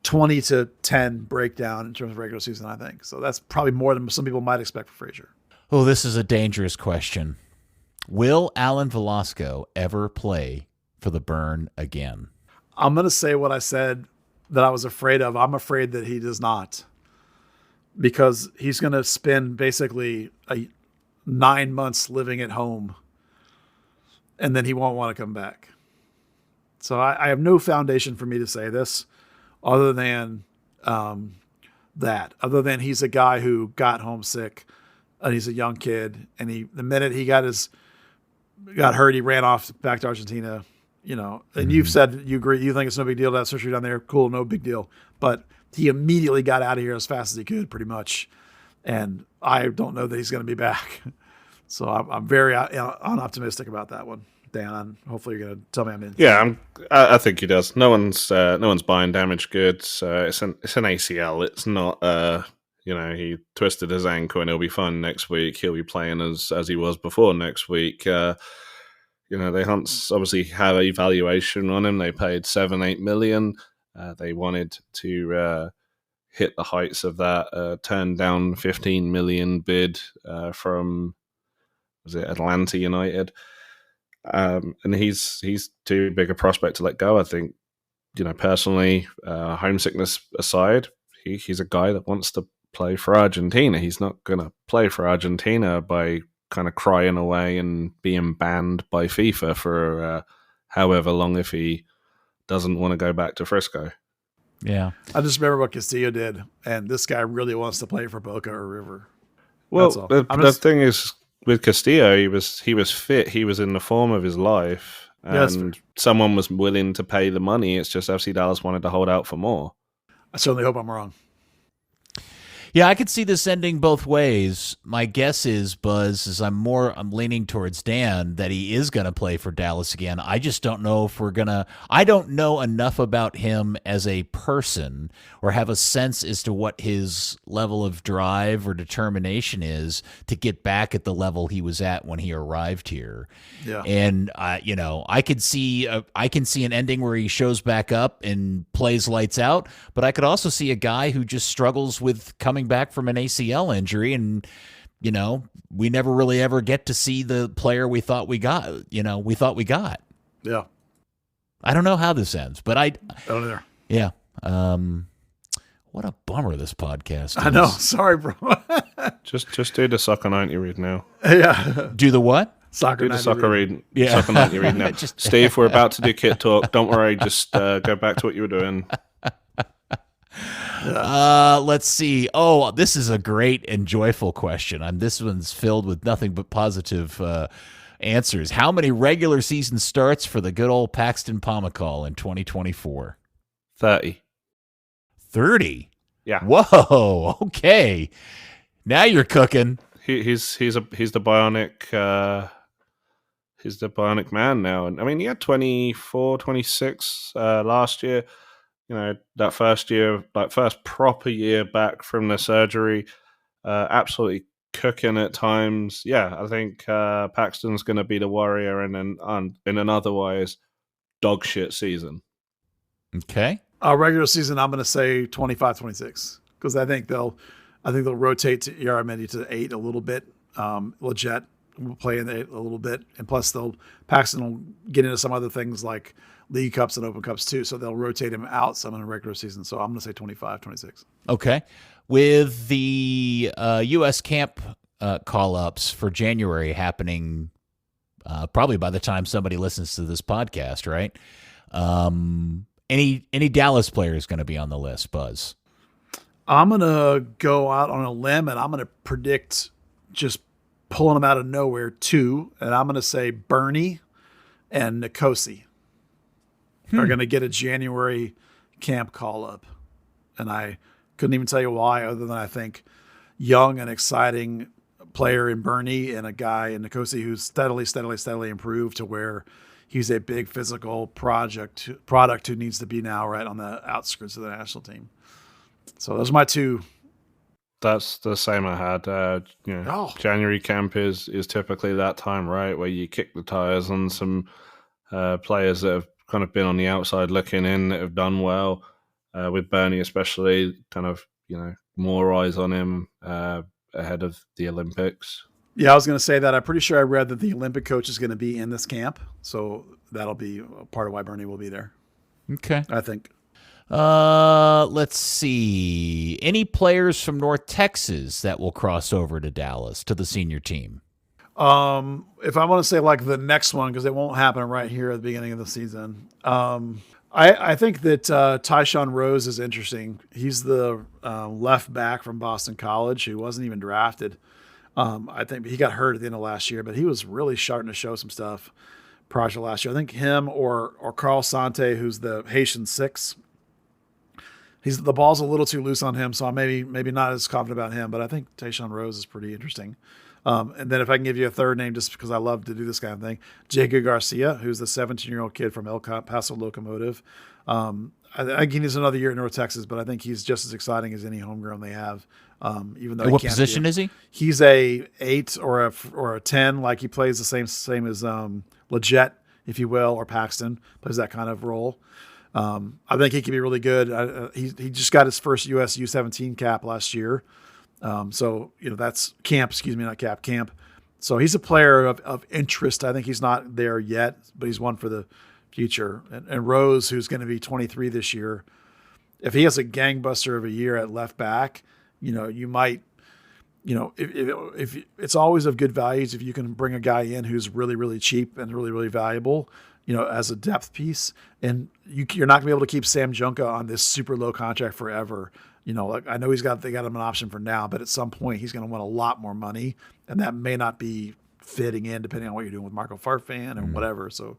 20-10 breakdown in terms of regular season, I think. So that's probably more than some people might expect for Frazier. Oh, this is a dangerous question. Will Alan Velasco ever play for the Burn again? I'm going to say what I said that I was afraid of. I'm afraid that he does not, because he's going to spend basically 9 months living at home, and then he won't want to come back. So I have no foundation for me to say this other than other than he's a guy who got homesick and he's a young kid. And the minute he got hurt, he ran off back to Argentina, and you've said you agree. You think it's no big deal to have surgery down there. Cool. No big deal. But he immediately got out of here as fast as he could, pretty much. And I don't know that he's going to be back. So I'm very unoptimistic about that one. Dan, hopefully you're going to tell me I'm in. Yeah, I think he does. No one's buying damaged goods. It's an ACL. It's not. He twisted his ankle and he'll be fine next week. He'll be playing as he was before next week. The Hunts obviously have evaluation on him. They paid $7-8 million. They wanted to hit the heights of that. Turned down $15 million bid from Atlanta United. And he's too big a prospect to let go. I think, personally, homesickness aside, he's a guy that wants to play for Argentina. He's not going to play for Argentina by kind of crying away and being banned by FIFA for however long if he doesn't want to go back to Frisco. Yeah. I just remember what Castillo did, and this guy really wants to play for Boca or River. Well, the thing is, with Castillo, he was fit. He was in the form of his life, and someone was willing to pay the money. It's just FC Dallas wanted to hold out for more. I certainly hope I'm wrong. Yeah, I could see this ending both ways. My guess is, Buzz, is I'm leaning towards Dan that he is going to play for Dallas again. I just don't know if we're going to – I don't know enough about him as a person or have a sense as to what his level of drive or determination is to get back at the level he was at when he arrived here. Yeah. And, I can see an ending where he shows back up and plays lights out, but I could also see a guy who just struggles with coming back from an ACL injury, and we never really ever get to see the player we thought we got. Yeah, I don't know how this ends, but I don't either. Yeah. What a bummer this podcast is. I know. Sorry, bro. just do the Soccer 90 read now. Yeah. Do the what? Soccer 90 read. Yeah. Soccer 90 read now. Steve, we're about to do kit talk. Don't worry. Just go back to what you were doing. Let's see. Oh, this is a great and joyful question. This one's filled with nothing but positive answers. How many regular season starts for the good old Paxton Pomykal in 2024? 30. 30? Yeah. Whoa. Okay. Now you're cooking. He's the bionic. He's the bionic man now. And I mean, he had 24, 26 last year. That first year, first proper year back from the surgery, absolutely cooking at times. Yeah, I think Paxton's going to be the warrior in an otherwise dog shit season. Okay. Regular season, I'm going to say 25-26 because I think they'll rotate to Yaramendi to 8 a little bit. Leggett will play in the 8 a little bit, and plus Paxton will get into some other things like League Cups and Open Cups too, so they'll rotate him out some in the regular season. So I'm going to say 25-26. Okay. With the U.S. camp call-ups for January happening probably by the time somebody listens to this podcast, right? Any Dallas players going to be on the list, Buzz? I'm going to go out on a limb, and I'm going to predict just pulling them out of nowhere, 2, and I'm going to say Bernie and Nkosi are going to get a January camp call-up. and I couldn't even tell you why, other than I think young and exciting player in Bernie and a guy in Nkosi who's steadily improved to where he's a big physical product who needs to be now right on the outskirts of the national team. So those are my two. That's the same I had. January camp is typically that time, right, where you kick the tires on some players that have kind of been on the outside looking in that have done well. With Bernie especially, kind of, more eyes on him ahead of the Olympics. Yeah, I was going to say that. I'm pretty sure I read that the Olympic coach is going to be in this camp, so that'll be part of why Bernie will be there. Okay. I think. Let's see. Any players from North Texas that will cross over to Dallas, to the senior team? If I want to say like the next one, because it won't happen right here at the beginning of the season, I think that Tyshawn Rose is interesting. He's the left back from Boston College who wasn't even drafted. I think he got hurt at the end of last year, but he was really starting to show some stuff prior to last year. I think him or Carl Sante, who's the Haitian 6. The ball's a little too loose on him, so I'm maybe not as confident about him, but I think Tyshawn Rose is pretty interesting. And then if I can give you a third name, just because I love to do this kind of thing, Jacob Garcia, who's the 17-year-old kid from El Paso Locomotive. I think he needs another year at North Texas, but I think he's just as exciting as any homegrown they have. Even though what position is he? He's a 8 or a 10, like he plays the same as Leggett, if you will, or Paxton plays that kind of role. I think he could be really good. He just got his first US U17 cap last year. So, that's camp. So he's a player of interest. I think he's not there yet, but he's one for the future. And Rose, who's going to be 23 this year, if he has a gangbuster of a year at left back, you might, if it's always of good values if you can bring a guy in who's really, really cheap and really, really valuable, as a depth piece. And you're not going to be able to keep Sam Junka on this super low contract forever. I know they got him an option for now, but at some point he's going to want a lot more money, and that may not be fitting in depending on what you're doing with Marco Farfan and whatever. So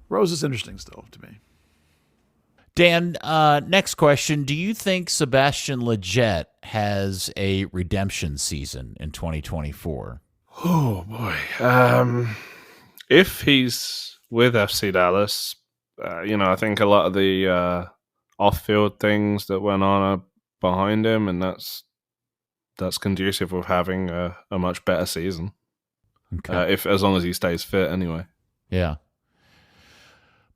Rose is interesting still to me. Dan, next question. Do you think Sebastian Leggett has a redemption season in 2024? Oh, boy. If he's with FC Dallas, I think a lot of the off-field things that went on are behind him, and that's conducive with having a much better season. Okay. As long as he stays fit, anyway. Yeah.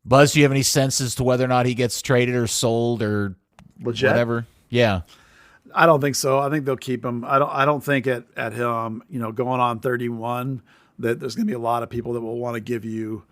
Buzz, do you have any sense as to whether or not he gets traded or sold or Leggett? Whatever? Yeah. I don't think so. I think they'll keep him. I don't think at him, going on 31, that there's going to be a lot of people that will want to give you,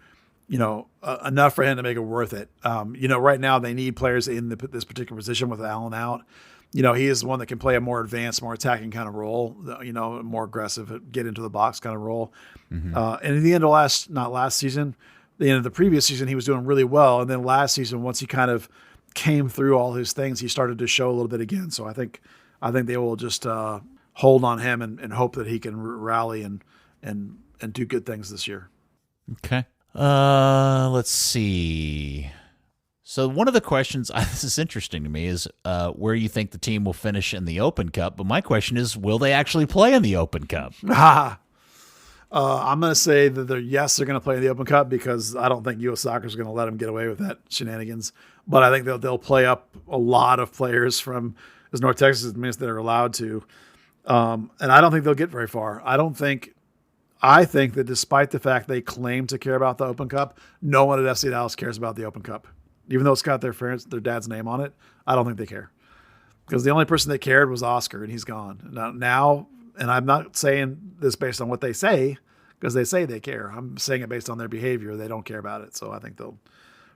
enough for him to make it worth it. Right now they need players in this particular position with Allen out. He is one that can play a more advanced, more attacking kind of role, more aggressive, get into the box kind of role. Mm-hmm. And in the end of not last season, the end of the previous season, he was doing really well. And then last season, once he kind of came through all his things, he started to show a little bit again. So I think they will just hold on him and hope that he can rally and do good things this year. Okay. Let's see. So one of the questions, this is interesting to me, is where you think the team will finish in the Open Cup. But my question is, will they actually play in the Open Cup? I'm going to say that they're going to play in the Open Cup because I don't think U.S. Soccer is going to let them get away with that shenanigans. But I think they'll play up a lot of players from as North Texas admits they're allowed to. And I don't think they'll get very far. I think that despite the fact they claim to care about the Open Cup, no one at FC Dallas cares about the Open Cup. Even though it's got their dad's name on it, I don't think they care. Because the only person that cared was Oscar, and he's gone. Now, and I'm not saying this based on what they say, because they say they care. I'm saying it based on their behavior. They don't care about it. So I think they'll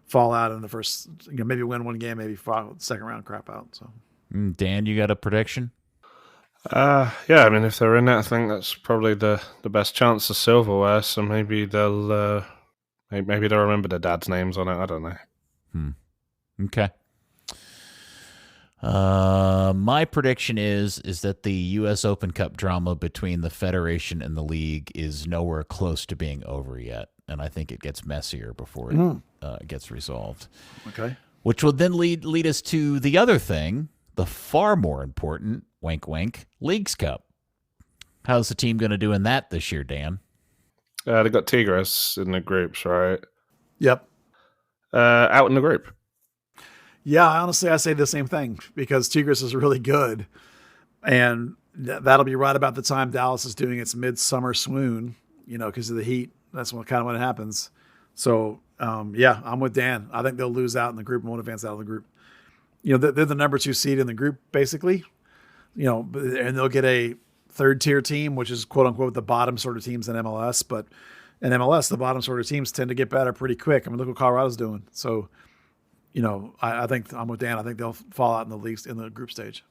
fall out in the first, maybe win one game, maybe second round crap out. So, Dan, you got a prediction? Yeah, I mean, if they're in it, I think that's probably the best chance of silverware. So maybe they'll remember their dad's names on it. I don't know. Okay. My prediction is that the U.S. Open Cup drama between the Federation and the league is nowhere close to being over yet, and I think it gets messier before it gets resolved. Okay. Which will then lead us to the other thing, the far more important, wink, wink, Leagues Cup. How's the team going to do in that this year, Dan? They got Tigres in the groups, right? Yep. Out in the group. Yeah, honestly, I say the same thing because Tigres is really good. And that'll be right about the time Dallas is doing its midsummer swoon, because of the heat. That's when it happens. So, yeah, I'm with Dan. I think they'll lose out in the group and won't advance out of the group. They're the number 2 seed in the group, basically. And they'll get a third-tier team, which is, quote-unquote, the bottom sort of teams in MLS. But in MLS, the bottom sort of teams tend to get better pretty quick. I mean, look what Colorado's doing. So, I think I'm with Dan. I think they'll fall out in the group stage.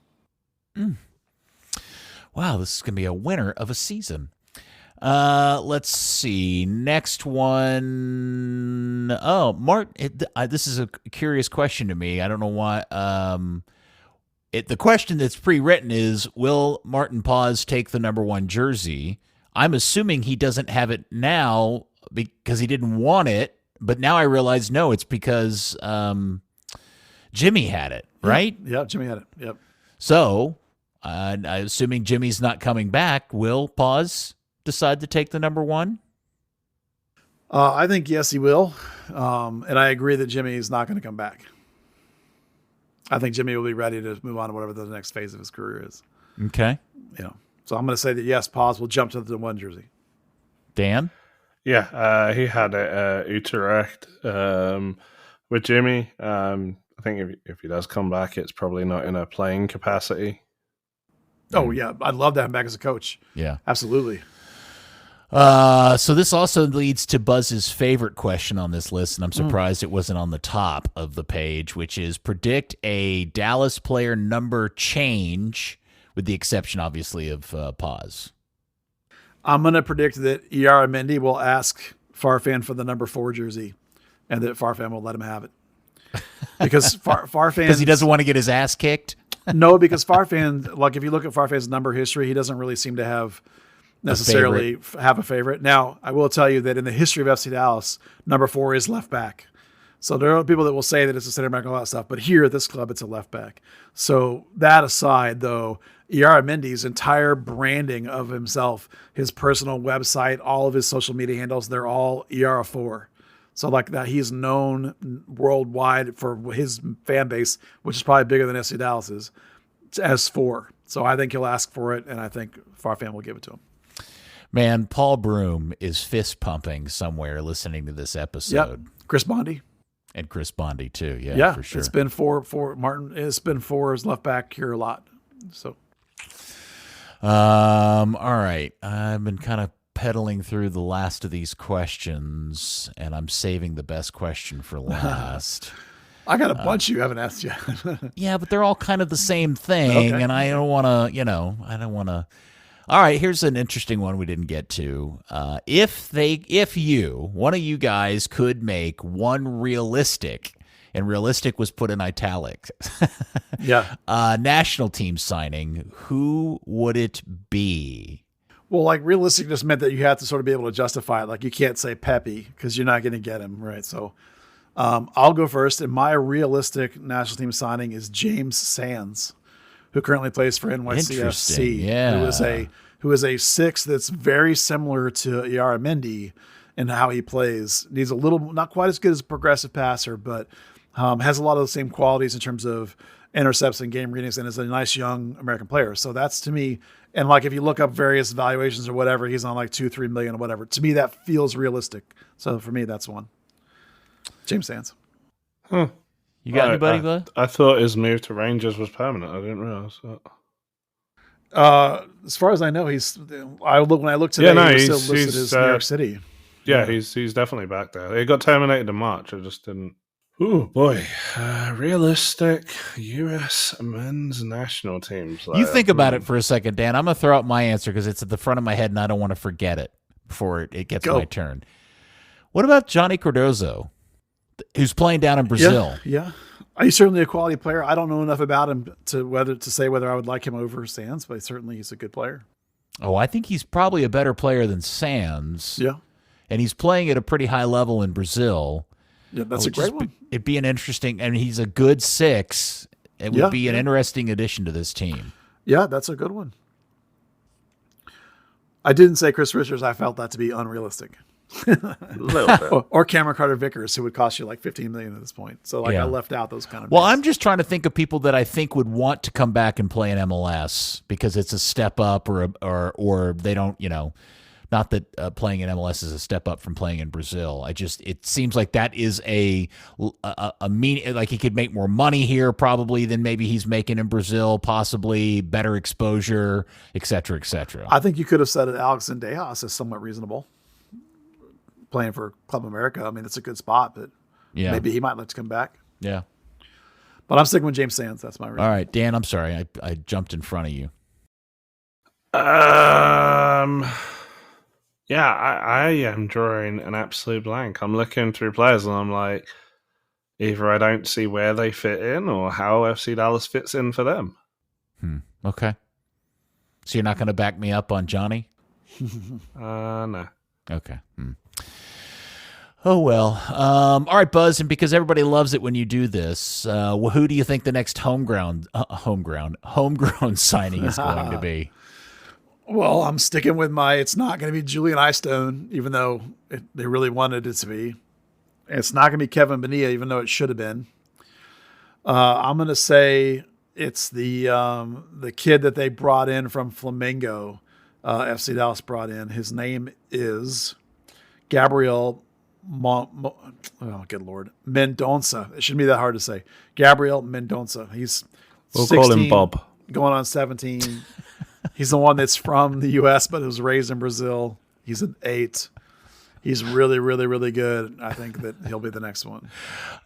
Wow, this is going to be a winner of a season. Let's see. Next one. Oh, Martin, this is a curious question to me. I don't know why. The question that's pre-written is, will Martin Paz take the number 1 jersey? I'm assuming he doesn't have it now because he didn't want it. But now I realize, no, it's because Jimmy had it, right? Yeah, Jimmy had it. Yep. So, assuming Jimmy's not coming back, will Paz decide to take the number 1? I think yes, he will. And I agree that Jimmy is not going to come back. I think Jimmy will be ready to move on to whatever the next phase of his career is. Okay. So I'm going to say that yes, Paz will jump to the 1 jersey. Dan? Yeah, he had it at Utrecht with Jimmy. I think if he does come back, it's probably not in a playing capacity. Oh, yeah. I'd love to have him back as a coach. Yeah. Absolutely. So this also leads to Buzz's favorite question on this list, and I'm surprised it wasn't on the top of the page, which is predict a Dallas player number change, with the exception, obviously, of Paz. I'm going to predict that Iara Mendy will ask Farfan for the number 4 jersey, and that Farfan will let him have it. Because Farfan... Because he doesn't want to get his ass kicked? No, because Farfan, if you look at Farfan's number history, he doesn't really seem to have necessarily have a favorite. Now, I will tell you that in the history of FC Dallas, number 4 is left back. So there are people that will say that it's a center back and all that stuff, but here at this club, it's a left back. So that aside, though, Iara Mendy's entire branding of himself, his personal website, all of his social media handles, they're all Iara4. So that he's known worldwide for his fan base, which is probably bigger than FC Dallas's, as 4. So I think he'll ask for it, and I think Farfan will give it to him. Man, Paul Broom is fist pumping somewhere listening to this episode. Yep. Chris Bondi. And Chris Bondi too. Yeah, for sure. It's been 4 Martin. It's been 4 as left back here a lot. So, all right. I've been kind of pedaling through the last of these questions, and I'm saving the best question for last. I got a bunch you haven't asked yet. Yeah, but they're all kind of the same thing, Okay. and I don't want to, All right, here's an interesting one we didn't get to. If one of you guys could make one realistic, and realistic was put in italics, national team signing, who would it be? Well, realistic just meant that you have to sort of be able to justify it. You can't say Pepe because you're not going to get him, right? So I'll go first. And my realistic national team signing is James Sands, who currently plays for NYCFC. Yeah. Who is a 6 that's very similar to Iara Mendy in how he plays. He's a little, not quite as good as a progressive passer, but has a lot of the same qualities in terms of intercepts and game readings, and is a nice young American player. So that's, to me, and if you look up various valuations or whatever, he's on $2-3 million or whatever. To me, that feels realistic. So for me, that's one. James Sands. Huh. You got anybody, Bud? I thought his move to Rangers was permanent. I didn't realize that. As far as I know, when I looked today, he's still listed as New York City. Yeah, he's definitely back there. It got terminated in March. I just didn't. Oh boy, realistic U.S. men's national teams. You think about it for a second, Dan. I'm gonna throw out my answer because it's at the front of my head, and I don't want to forget it before it gets my turn. What about Johnny Cardozo, who's playing down in Brazil? Yeah. He's certainly a quality player. I don't know enough about him to say whether I would like him over Sands, but certainly he's a good player. Oh, I think he's probably a better player than Sands. Yeah. And he's playing at a pretty high level in Brazil. Yeah, that's a great one. It'd be an interesting, and he's a good 6. It would be an interesting addition to this team. Yeah, that's a good one. I didn't say Chris Richards. I felt that to be unrealistic. A little bit. Or Cameron Carter-Vickers, who would cost you like $15 million at this point. So I left out those kind of. Well, names. I'm just trying to think of people that I think would want to come back and play in MLS because it's a step up, or they don't, not that playing in MLS is a step up from playing in Brazil. It seems like that is a mean, like he could make more money here probably than maybe he's making in Brazil, possibly better exposure, et cetera, et cetera. I think you could have said that Alex Zendejas is somewhat reasonable. Playing for Club America, I mean, it's a good spot, but maybe he might like to come back. Yeah. But I'm sticking with James Sands. That's my reason. All right, Dan, I'm sorry. I jumped in front of you. Yeah, I am drawing an absolute blank. I'm looking through players and I'm like, either I don't see where they fit in or how FC Dallas fits in for them. Okay. So you're not going to back me up on Johnny? No. Okay. Oh, well. All right, Buzz, and because everybody loves it when you do this, who do you think the next homegrown signing is going to be? Well, I'm sticking with it's not going to be Julian Eystone, even though they really wanted it to be. And it's not going to be Kevin Bonilla, even though it should have been. I'm going to say it's the kid that they brought in from Flamengo, FC Dallas brought in. His name is Gabriel good Lord. Mendonça. It shouldn't be that hard to say. Gabriel Mendonça. He's We'll 16, call him Bob. Going on 17. He's the one that's from the U.S., but was raised in Brazil. He's an 8. He's really, really, really good. I think that he'll be the next one.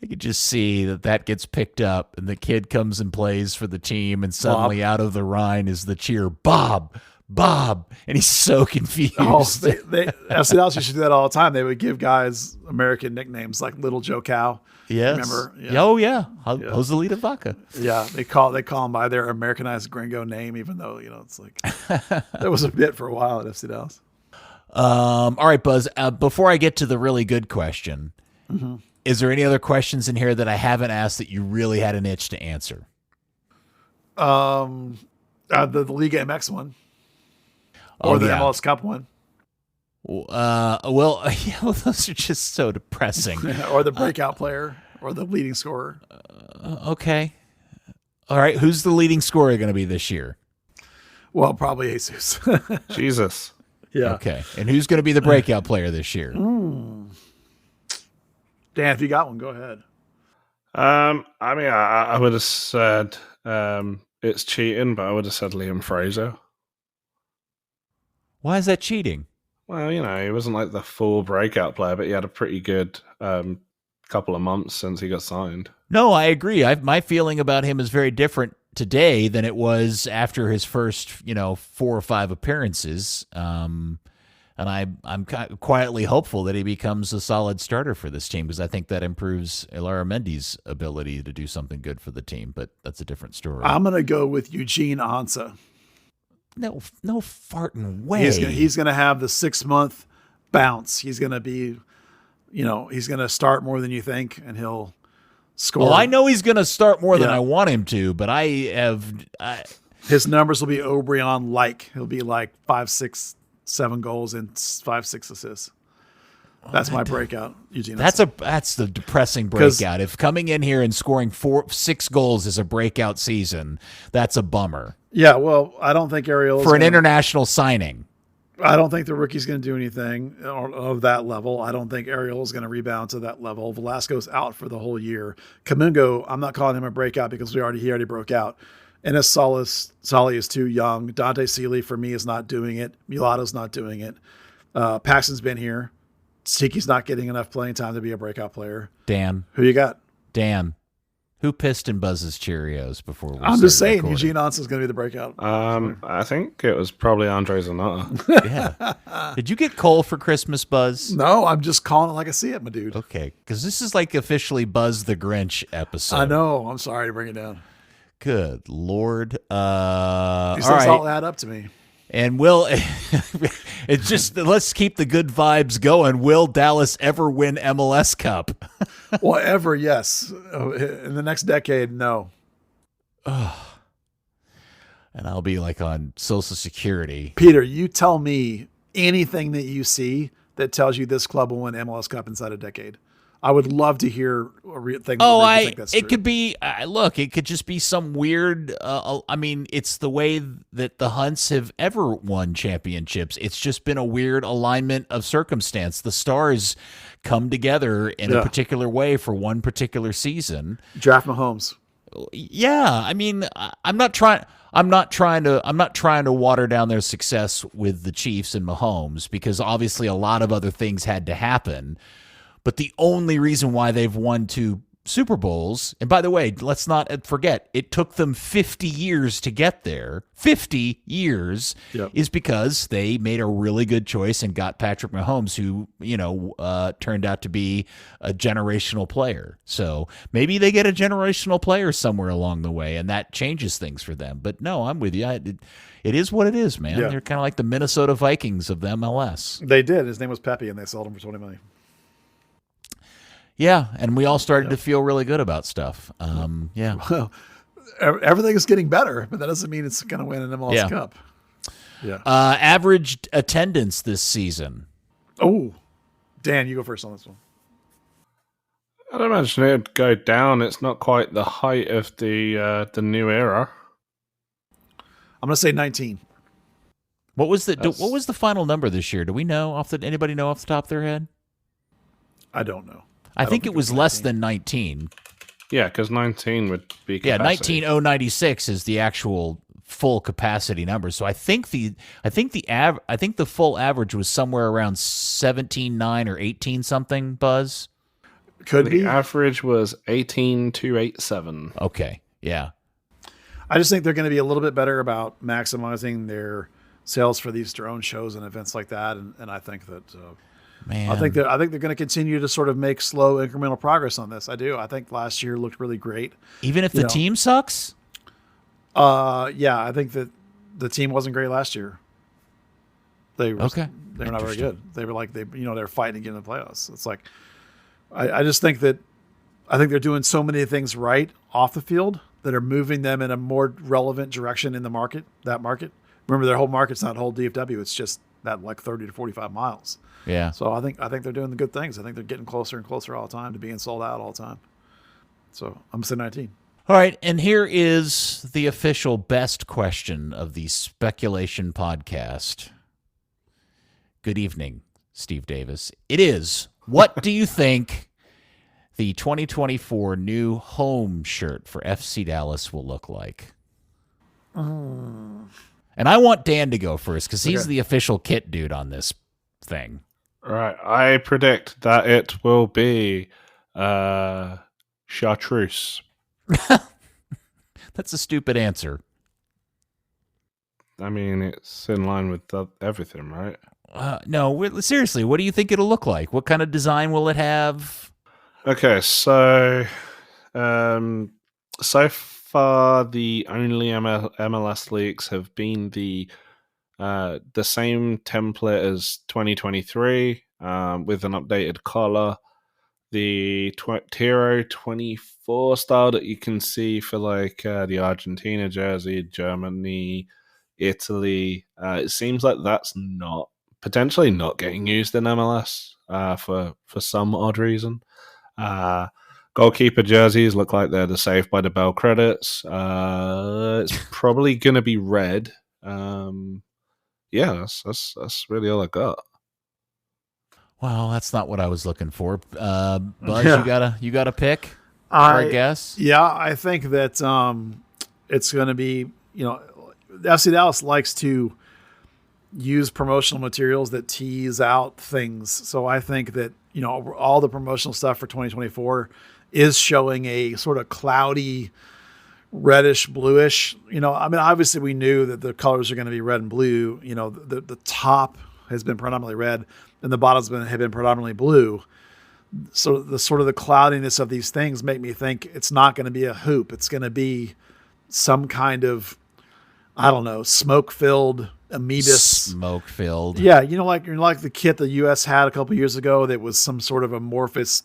I could just see that gets picked up, and the kid comes and plays for the team, and suddenly Bob. Out of the Rhine is the cheer, Bob, and he's so confused. FC Dallas used to do that all the time. They would give guys American nicknames like Little Joe Cow. Yes. Remember? Yeah. Oh, yeah. Joselita Vaca. Yeah, they call them by their Americanized gringo name, even though, it's like there was a bit for a while at FC Dallas. All right, Buzz, before I get to the really good question, is there any other questions in here that I haven't asked that you really had an itch to answer? The Liga MX one. Or the MLS Cup one. Well, those are just so depressing. Or the breakout player, or the leading scorer. Okay. All right, who's the leading scorer going to be this year? Well, probably Jesus. Jesus. Yeah. Okay. And who's going to be the breakout player this year? Dan, if you got one, go ahead. I would have said it's cheating, but I would have said Liam Fraser. Why is that cheating? Well, he wasn't like the full breakout player, but he had a pretty good couple of months since he got signed. No, I agree. My feeling about him is very different today than it was after his first, 4 or 5 appearances. And I'm quietly hopeful that he becomes a solid starter for this team because I think that improves Elara Mendy's ability to do something good for the team. But that's a different story. I'm going to go with Eugene Ansa. No farting way. He's going to have the 6-month bounce. He's going to be, he's going to start more than you think, and he'll score. Well, I know he's going to start more than I want him to, but his numbers will be O'Brien-like. He'll be like 5, 6, 7 goals and 5, 6 assists. That's my breakout, Eugene. That's the depressing breakout. If coming in here and scoring 6 goals is a breakout season, that's a bummer. Yeah, well, I don't think Ariel for an international signing. I don't think the rookie's going to do anything of that level. I don't think Ariel is going to rebound to that level. Velasco's out for the whole year. Kamungo, I'm not calling him a breakout because he already broke out. Enes Solly is too young. Dante Seeley, for me, is not doing it. Mulato's not doing it. Paxton's been here. Tiki's not getting enough playing time to be a breakout player. Dan. Who you got? Dan. Who pissed in Buzz's Cheerios before I'm just saying recording? Eugene Ansa's going to be the breakout. I think it was probably Andre Zanata. Yeah. Did you get coal for Christmas, Buzz? No, I'm just calling it like I see it, my dude. Okay, because this is like officially Buzz the Grinch episode. I know. I'm sorry to bring it down. Good Lord. These things all add up to me. And it's just, let's keep the good vibes going. Will Dallas ever win MLS Cup? Well, ever, yes. In the next decade, no. And I'll be like on Social Security. Peter, you tell me anything that you see that tells you this club will win MLS Cup inside a decade. I would love to hear a thing. It could be, look, it could just be some weird, I mean, it's the way that the Hunts have ever won championships. It's just been a weird alignment of circumstance. The stars come together in a particular way for one particular season. Draft Mahomes. Yeah. I mean, I'm not trying to water down their success with the Chiefs and Mahomes, because obviously a lot of other things had to happen. But the only reason why they've won 2 Super Bowls, and by the way, let's not forget, it took them 50 years to get there. 50 years is because they made a really good choice and got Patrick Mahomes, who, turned out to be a generational player. So maybe they get a generational player somewhere along the way, and that changes things for them. But no, I'm with you. It is what it is, man. Yeah. They're kind of like the Minnesota Vikings of the MLS. They did. His name was Pepe, and they sold him for $20 million. Yeah, and we all started to feel really good about stuff. Yeah. Well, everything is getting better, but that doesn't mean it's going to win an MLS Cup. Yeah. Average attendance this season. Oh, Dan, you go first on this one. I'd imagine it'd go down. It's not quite the height of the new era. I'm going to say 19. What was the final number this year? Do we know anybody know off the top of their head? I don't know. I think it was less than 19. Yeah, because 19 would be capacity. 19,096 is the actual full capacity number. So I think the full average was somewhere around 17.9 or 18 something. Buzz, could be. The average was 18,287. Okay, yeah. I just think they're going to be a little bit better about maximizing their sales for these drone shows and events like that, and I think that. Man. I think they're going to continue to sort of make slow incremental progress on this. I do. I think last year looked really great. Even if the team sucks? Yeah, I think that the team wasn't great last year. They were not very good. They were like they're fighting to get in the playoffs. It's like I just think that they're doing so many things right off the field that are moving them in a more relevant direction in the market. That market. Remember, their whole market's not whole DFW. It's just that like 30 to 45 miles. Yeah. So I think they're doing the good things. I think they're getting closer and closer all the time to being sold out all the time. So I'm going to say 19. All right, and here is the official best question of the Speculation Podcast. Good evening, Steve Davis. It is, what do you think the 2024 new home shirt for FC Dallas will look like? And I want Dan to go first because he's the official kit dude on this thing. Right. I predict that it will be chartreuse. That's a stupid answer. I mean, it's in line with everything, right? No, seriously, what do you think it'll look like? What kind of design will it have? Okay, so so far the only MLS leaks have been the same template as 2023 with an updated collar. The Tiro 24 style that you can see for like the Argentina jersey, Germany, Italy. It seems like that's potentially not getting used in MLS for some odd reason. Goalkeeper jerseys look like they're the Saved by the Bell credits. It's probably going to be red. Yeah, that's really all I got. Well, that's not what I was looking for. Buzz, you got a pick? I guess. Yeah, I think that it's going to be, FC Dallas likes to use promotional materials that tease out things. So I think that, all the promotional stuff for 2024 is showing a sort of cloudy, reddish, bluish. Obviously we knew that the colors are going to be red and blue. The top has been predominantly red and the bottoms have been predominantly blue. So the sort of the cloudiness of these things make me think it's not going to be a hoop. It's going to be some kind of, I don't know, smoke-filled amoebus. Smoke-filled. Yeah, like the kit the U.S. had a couple years ago that was some sort of amorphous,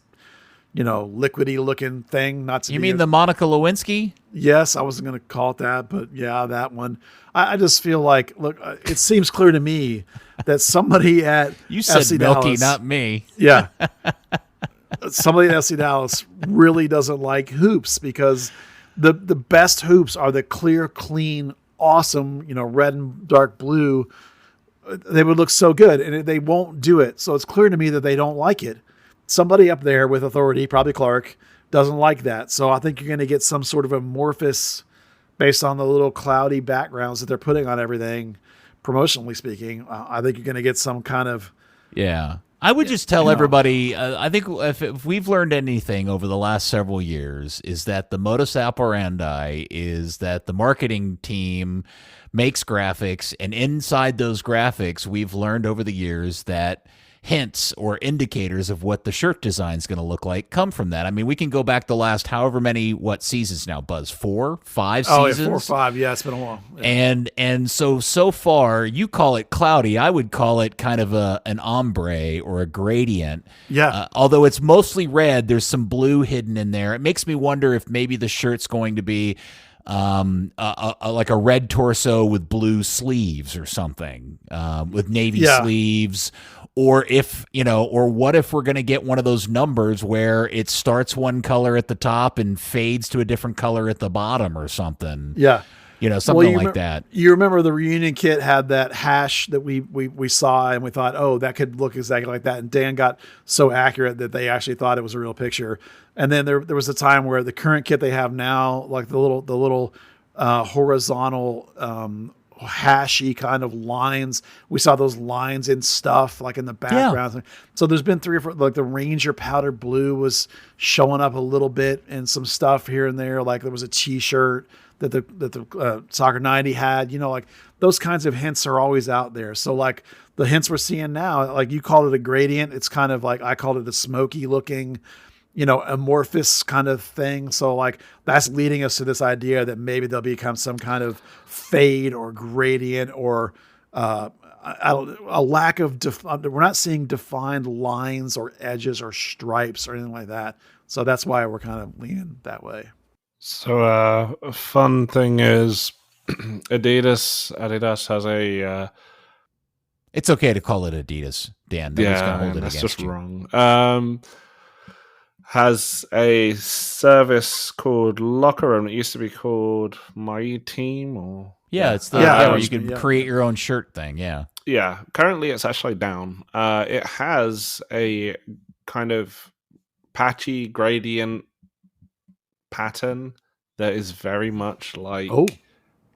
liquidy looking thing. Not to You be mean the Monica Lewinsky? Yes, I wasn't going to call it that, but yeah, that one. I just feel like, look, it seems clear to me that somebody at You said FC Milky, Dallas, not me. yeah, somebody at FC Dallas really doesn't like hoops, because the best hoops are the clear, clean, awesome, red and dark blue. They would look so good, and they won't do it. So it's clear to me that they don't like it. Somebody up there with authority, probably Clark, doesn't like that. So I think you're going to get some sort of amorphous based on the little cloudy backgrounds that they're putting on everything, promotionally speaking. I think you're going to get some kind of... Yeah. I would just tell everybody, I think if we've learned anything over the last several years, is that the modus operandi is that the marketing team makes graphics, and inside those graphics, we've learned over the years that hints or indicators of what the shirt design is going to look like come from that. I mean, we can go back the last however many seasons now, Buzz, 4, 5 seasons. Yeah, 4 or 5. Yeah, it's been a while. Yeah. And so far, you call it cloudy. I would call it kind of an ombre or a gradient. Yeah. Although it's mostly red, there's some blue hidden in there. It makes me wonder if maybe the shirt's going to be like a red torso with blue sleeves or something, with navy sleeves. Or if, or what if we're going to get one of those numbers where it starts one color at the top and fades to a different color at the bottom or something? Yeah. Something like that. You remember the reunion kit had that hash that we saw, and we thought, oh, that could look exactly like that. And Dan got so accurate that they actually thought it was a real picture. And then there was a time where the current kit they have now, like the little horizontal hashy kind of lines. We saw those lines in stuff like in the background. Yeah. So there's been 3 or 4, like the Ranger powder blue was showing up a little bit and some stuff here and there. Like there was a t-shirt that the Soccer 90 had, like those kinds of hints are always out there. So like the hints we're seeing now, like you called it a gradient. It's kind of like, I called it a smoky looking, amorphous kind of thing. So like that's leading us to this idea that maybe there'll become some kind of fade or gradient or a lack of, we're not seeing defined lines or edges or stripes or anything like that. So that's why we're kind of leaning that way. So a fun thing is Adidas has a... It's okay to call it Adidas, Dan. Nobody's gonna hold it that's against just you. Wrong. Has a service called Locker Room. It used to be called My Team, or it's where you can create your own shirt thing. Yeah. Currently, it's actually down. It has a kind of patchy gradient pattern that is very much like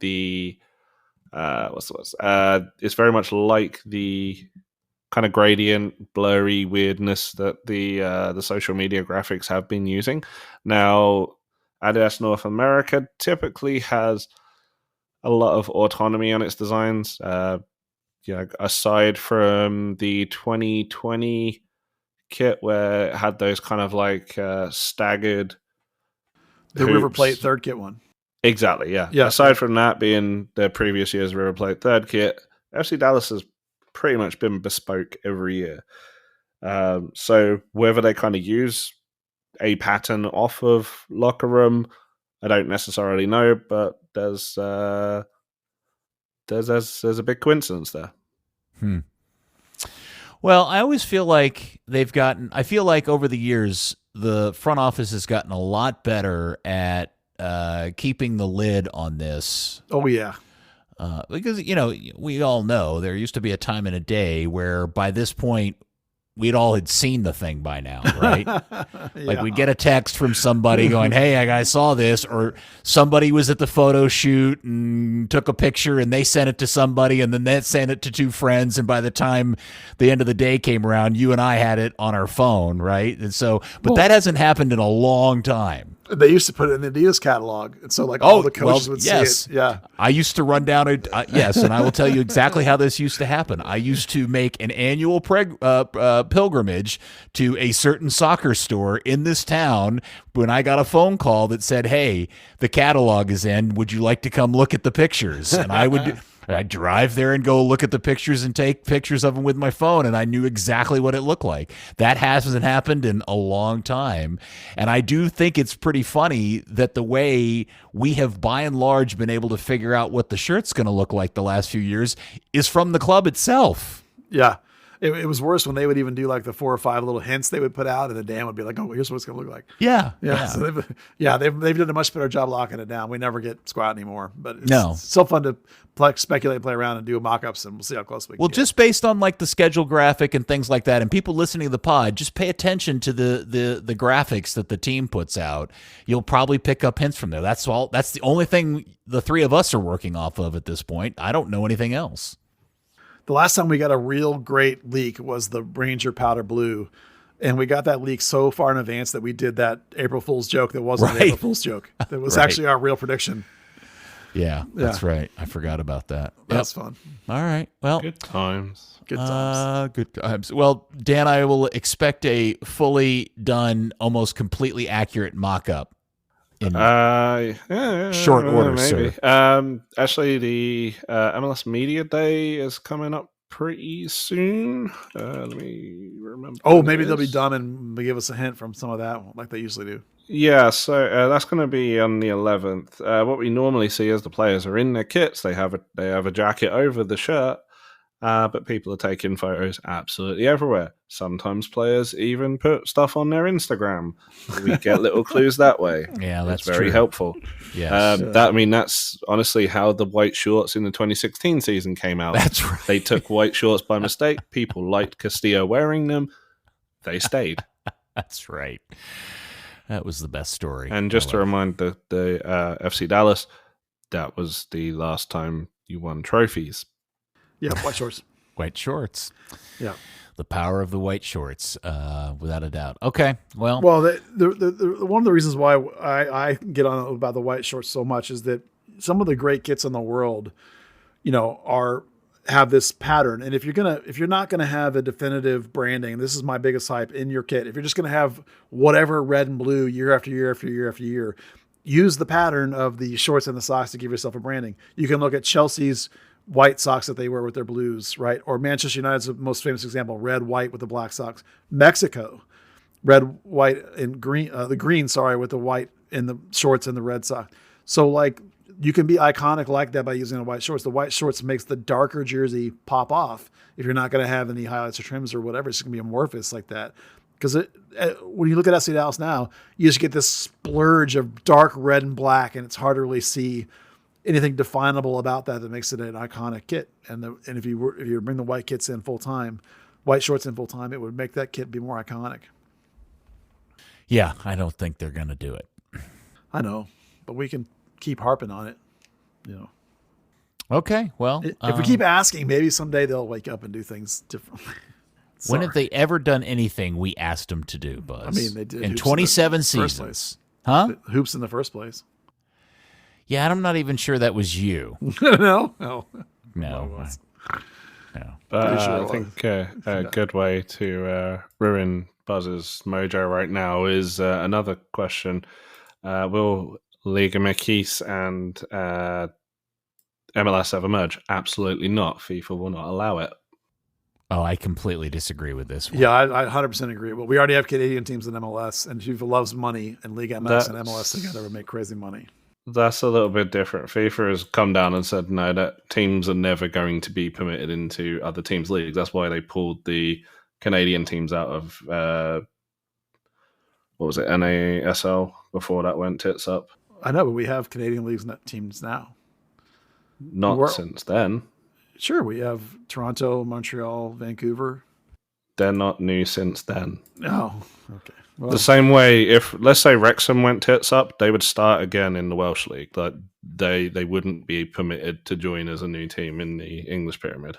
the it's very much like the kind of gradient, blurry weirdness that the social media graphics have been using. Now, Adidas North America typically has a lot of autonomy on its designs. Aside from the 2020 kit where it had those kind of like staggered the hoops. River Plate third kit one. Exactly, yeah. Aside from that being the previous year's River Plate third kit, FC Dallas has pretty much been bespoke every year. So whether they kind of use a pattern off of Locker Room, I don't necessarily know, but there's a big coincidence there. Well, I always feel like I feel like over the years, the front office has gotten a lot better at keeping the lid on this. Oh, yeah. Because, we all know there used to be a time in a day where by this point, we'd all had seen the thing by now, right? Like we'd get a text from somebody going, hey, I saw this, or somebody was at the photo shoot and took a picture and they sent it to somebody and then they sent it to 2 friends. And by the time the end of the day came around, you and I had it on our phone, right? And so, but that hasn't happened in a long time. They used to put it in the Adidas catalog. And so like all the coaches would see it. Yeah. I used to run down yes. And I will tell you exactly how this used to happen. I used to make an annual pilgrimage to a certain soccer store in this town when I got a phone call that said, hey, the catalog is in. Would you like to come look at the pictures? And I would I drive there and go look at the pictures and take pictures of them with my phone, and I knew exactly what it looked like. That hasn't happened in a long time. And I do think it's pretty funny that the way we have by and large been able to figure out what the shirt's going to look like the last few years is from the club itself. Yeah. It was worse when they would even do like the 4 or 5 little hints they would put out, and the Dan would be like, "Oh, here's what it's going to look like." Yeah. So they've done a much better job locking it down. We never get squat anymore, but it's No. still fun to speculate, play around, and do mock-ups, and we'll see how close we can get. Just based on like the schedule graphic and things like that, and people listening to the pod, just pay attention to the graphics that the team puts out. You'll probably pick up hints from there. That's all. That's the only thing the three of us are working off of at this point. I don't know anything else. The last time we got a real great leak was the Ranger Powder Blue. And we got that leak so far in advance that we did that April Fool's joke that wasn't an April Fool's joke. That was actually our real prediction. Yeah, that's right. I forgot about that. That's fun. All right. Well, Good times. Good times. Good times. Well, Dan, I will expect a fully done, almost completely accurate mock-up in short order, maybe. sir. Actually, the MLS Media Day is coming up pretty soon. Let me remember. Oh, maybe they'll be dumb and give us a hint from some of that, like they usually do. Yeah, so that's going to be on the 11th. What we normally see is the players are in their kits. They have a jacket over the shirt, but people are taking photos absolutely everywhere. Sometimes players even put stuff on their Instagram. We get little clues that way. Yeah, that's very true. helpful. Yes. That's honestly how the white shorts in the 2016 season came out. That's right. They took white shorts by mistake. People liked Castillo wearing them. They stayed. That's right. That was the best story. And just to remind the FC Dallas, that was the last time you won trophies. Yeah, white shorts. White shorts. Yeah. The power of the white shorts, without a doubt. Okay, well, the one of the reasons why I get on about the white shorts so much is that some of the great kits in the world, have this pattern. And if you're not gonna have a definitive branding, this is my biggest hype in your kit. If you're just gonna have whatever red and blue year after year after year after year, use the pattern of the shorts and the socks to give yourself a branding. You can look at Chelsea's white socks that they wear with their blues, right? Or Manchester United's the most famous example, red, white with the black socks. Mexico, red, white, and green, the green, with the white in the shorts and the red socks. So like you can be iconic like that by using the white shorts. The white shorts makes the darker jersey pop off. If you're not going to have any highlights or trims or whatever, it's just going to be amorphous like that. Because when you look at FC Dallas now, you just get this splurge of dark red and black, and it's hard to really see anything definable about that makes it an iconic kit. And if you bring the white kits in full time, white shorts in full time, it would make that kit be more iconic. yeah, I don't think they're going to do it. I know, but we can keep harping on it. Okay, well, If we keep asking, maybe someday they'll wake up and do things differently. when have they ever done anything we asked them to do, Buzz? I mean, they did in hoops 27 in the first seasons. place. Huh? Hoops in the first place. Yeah, I'm not even sure that was you. No. No. No. But Pretty sure I it think a good way to ruin Buzz's mojo right now is another question. Will Liga MX and MLS ever merge? Absolutely not. FIFA will not allow it. Oh, I completely disagree with this one. Yeah, I 100% agree. Well, we already have Canadian teams in MLS, and FIFA loves money, and Liga MX and MLS together would make crazy money. That's a little bit different. FIFA has come down and said no, that teams are never going to be permitted into other teams' leagues. That's why they pulled the Canadian teams out of what was it, NASL before that went tits up. I know, but we have Canadian leagues teams now. Not since then. Sure, we have Toronto, Montreal, Vancouver. They're not new since then. Oh, okay. Well, The same way, if let's say Wrexham went tits up, they would start again in the Welsh League. Like they wouldn't be permitted to join as a new team in the English Pyramid.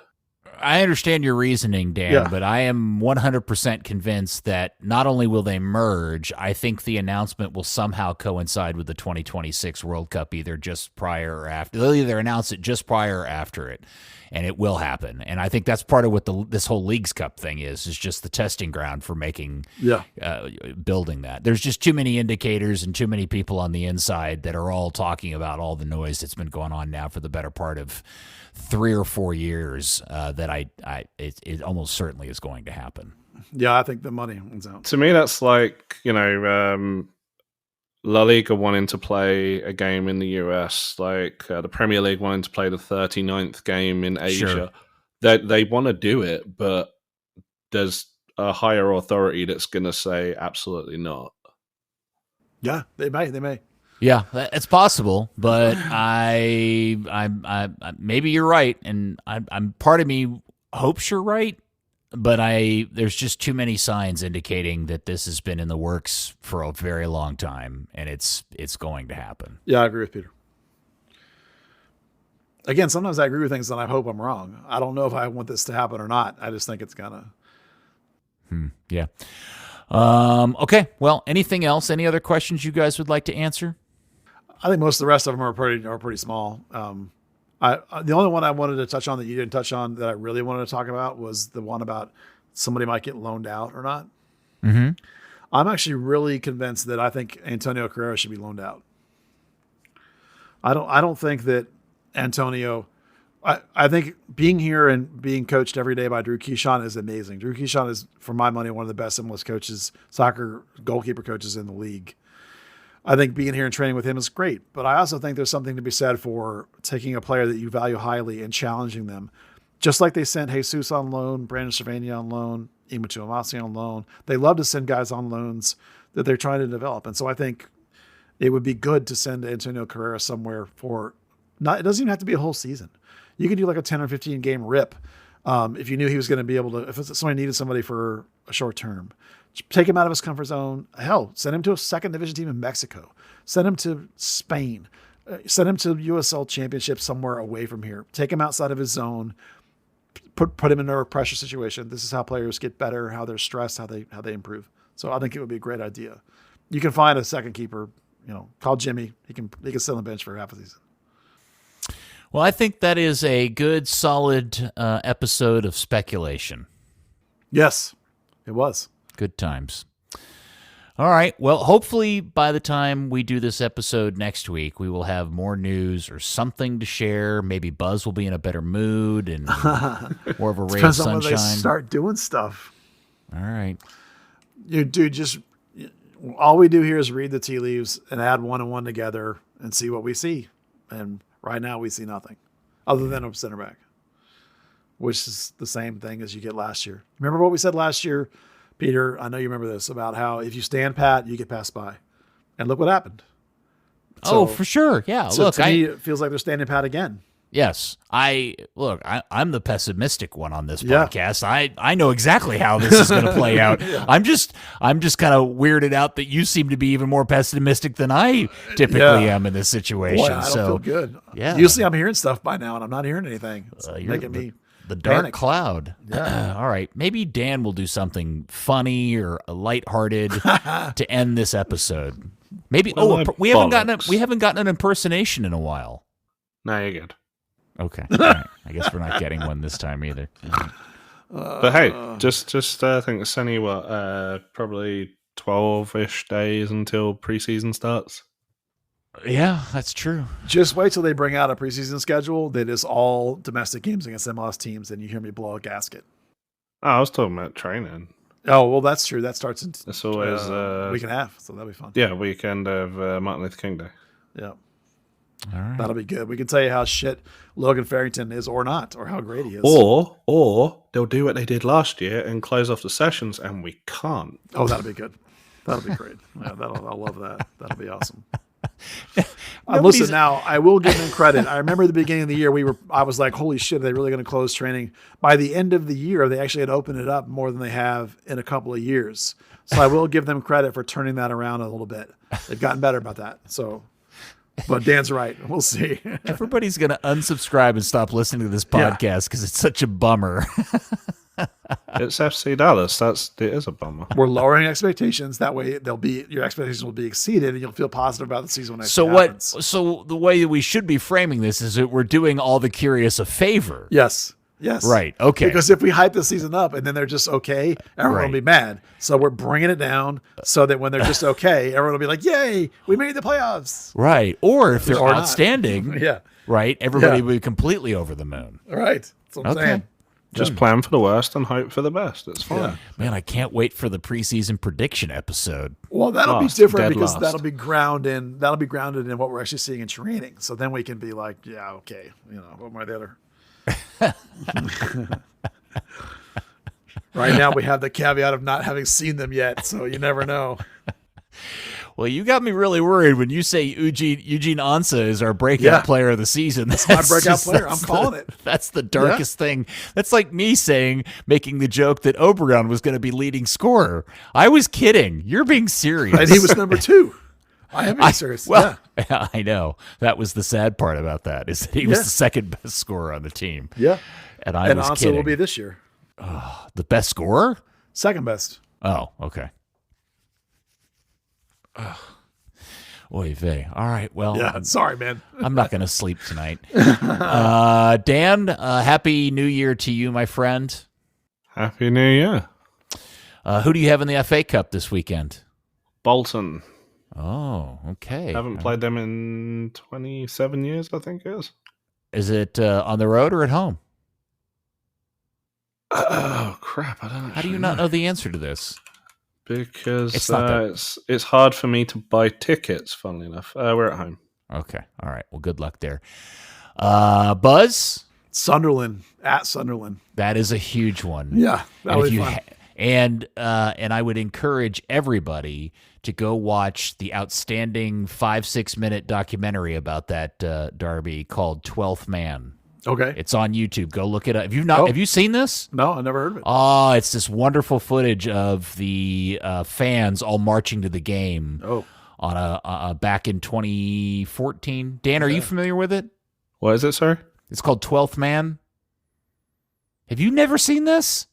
I understand your reasoning, Dan, Yeah. but I am 100% convinced that not only will they merge, I think the announcement will somehow coincide with the 2026 World Cup, either just prior or after. They'll either announce it just prior or after it, and it will happen. And I think that's part of what this whole Leagues Cup thing is just the testing ground for making, building that. There's just too many indicators and too many people on the inside that are all talking about all the noise that's been going on now for the better part of 3 or 4 years that it almost certainly is going to happen. Yeah, I think the money wins out. To me, that's like, La Liga wanting to play a game in the US, like the Premier League wanting to play the 39th game in Asia. Sure. They want to do it, but there's a higher authority that's going to say absolutely not. Yeah, they may. Yeah, it's possible, but I maybe you're right, and I'm part of me hopes you're right, but there's just too many signs indicating that this has been in the works for a very long time, and it's going to happen. Yeah, I agree with Peter. Again, sometimes I agree with things and I hope I'm wrong. I don't know if I want this to happen or not. I just think it's gonna. Yeah. Okay. Well, anything else? Any other questions you guys would like to answer? I think most of the rest of them are pretty small. The only one I wanted to touch on that you didn't touch on that I really wanted to talk about was the one about somebody might get loaned out or not. Mm-hmm. I'm actually really convinced that I think Antonio Carrera should be loaned out. I don't think that Antonio. I think being here and being coached every day by Drew Keyshawn is amazing. Drew Keyshawn is, for my money, one of the best MLS coaches, soccer goalkeeper coaches in the league. I think being here and training with him is great, but I also think there's something to be said for taking a player that you value highly and challenging them. Just like they sent Jesus on loan, Brandon Cervania on loan, Ima Tuamasi on loan. They love to send guys on loans that they're trying to develop. And so I think it would be good to send Antonio Carrera somewhere for not, it doesn't even have to be a whole season. You could do like a 10 or 15 game rip. If you knew he was going to be able to, if somebody needed somebody for a short term, take him out of his comfort zone. Hell, send him to a second division team in Mexico. Send him to Spain. Send him to USL Championship somewhere away from here. Take him outside of his zone. Put him in a pressure situation. This is how players get better, how they're stressed, how they improve. So I think it would be a great idea. You can find a second keeper. Call Jimmy. He can sit on the bench for half a season. Well, I think that is a good, solid episode of speculation. Yes, it was. Good times. All right. Well, hopefully by the time we do this episode next week, we will have more news or something to share. Maybe Buzz will be in a better mood and more of a ray of Depends on when sunshine. they start doing stuff. All right. Dude, just all we do here is read the tea leaves and add one and one together and see what we see. And right now we see nothing other than a center back, which is the same thing as you get last year. Remember what we said last year, Peter? I know you remember this, about how if you stand pat, you get passed by. And look what happened. So, for sure. Yeah. So look, to me, it feels like they're standing pat again. Yes. I'm the pessimistic one on this podcast. I know exactly how this is going to play out. Yeah. I'm just kind of weirded out that you seem to be even more pessimistic than I typically am in this situation. Boy, I don't feel good. Yeah. Usually I'm hearing stuff by now and I'm not hearing anything. It's making me the dark panic. cloud. Yeah. All right. Maybe Dan will do something funny or lighthearted to end this episode. Maybe we haven't gotten an impersonation in a while. No, you're good. Okay. All right. I guess we're not getting one this time either. But hey, just I think it's only probably 12-ish days until preseason starts. Yeah, that's true. Just wait till they bring out a preseason schedule that is all domestic games against MLS teams, and you hear me blow a gasket. Oh, I was talking about training. Oh, well, that's true. That starts in it's always a week and a half, so that'll be fun. Yeah, weekend of Martin Luther King Day. Yeah. All right. That'll be good. We can tell you how shit Logan Farrington is or not, or how great he is. Or they'll do what they did last year and close off the sessions, and we can't. Oh, that'll be good. That'll be great. Yeah, I'll love that. That'll be awesome. Listen, now I will give them credit. I remember at the beginning of the year, I was like, holy shit, are they really going to close training? By the end of the year, they actually had opened it up more than they have in a couple of years. So I will give them credit for turning that around a little bit. They've gotten better about that. So But Dan's right. We'll see. Everybody's going to unsubscribe and stop listening to this podcast because it's such a bummer. It's FC Dallas. It is a bummer. We're lowering expectations. That way, your expectations will be exceeded, and you'll feel positive about the season when it happens. So the way that we should be framing this is that we're doing all the curious a favor. Yes. Right. Okay. Because if we hype the season up and then they're just okay, everyone will be mad. So we're bringing it down so that when they're just okay, everyone will be like, "Yay, we made the playoffs!" Right. Or if they're outstanding, yeah. Right. Everybody will be completely over the moon. Right. That's what I'm saying. Just plan for the worst and hope for the best. It's fine. Yeah. Man, I can't wait for the preseason prediction episode. Well, that'll be different because last. that'll be grounded in what we're actually seeing in training. So then we can be like, yeah, okay, what am I the other? Right now we have the caveat of not having seen them yet, so you never know. Well, you got me really worried when you say Eugene Ansah is our breakout player of the season. That's my breakout player. I'm calling it. That's the darkest thing. That's like me making the joke that Obregon was going to be leading scorer. I was kidding. You're being serious. And he was number 2. I am being serious. Well, yeah. I know. That was the sad part about that, is that he was the second best scorer on the team. Yeah. And I was Ansah kidding. will be this year. The best scorer? Second best. Oh, okay. Oy vey. All right. Well, sorry, man. I'm not going to sleep tonight. Dan, happy New Year to you, my friend. Happy New Year. Who do you have in the FA Cup this weekend? Bolton. Oh, okay. Haven't played them in 27 years, I think it is. Is it on the road or at home? Oh, crap. I don't know. How do you not know the answer to this? Because it's hard for me to buy tickets, funnily enough. We're at home. Okay. All right. Well, good luck there. Buzz? Sunderland, at Sunderland. That is a huge one. Yeah. That'll be fun. And I would encourage everybody to go watch the outstanding 5-6 minute documentary about that derby called 12th Man. Okay. It's on YouTube. Go look it up. Have you seen this? No, I never heard of it. Oh, it's this wonderful footage of the fans all marching to the game. Oh. On a back in 2014. Dan, are you familiar with it? What is it, sir? It's called 12th Man. Have you never seen this?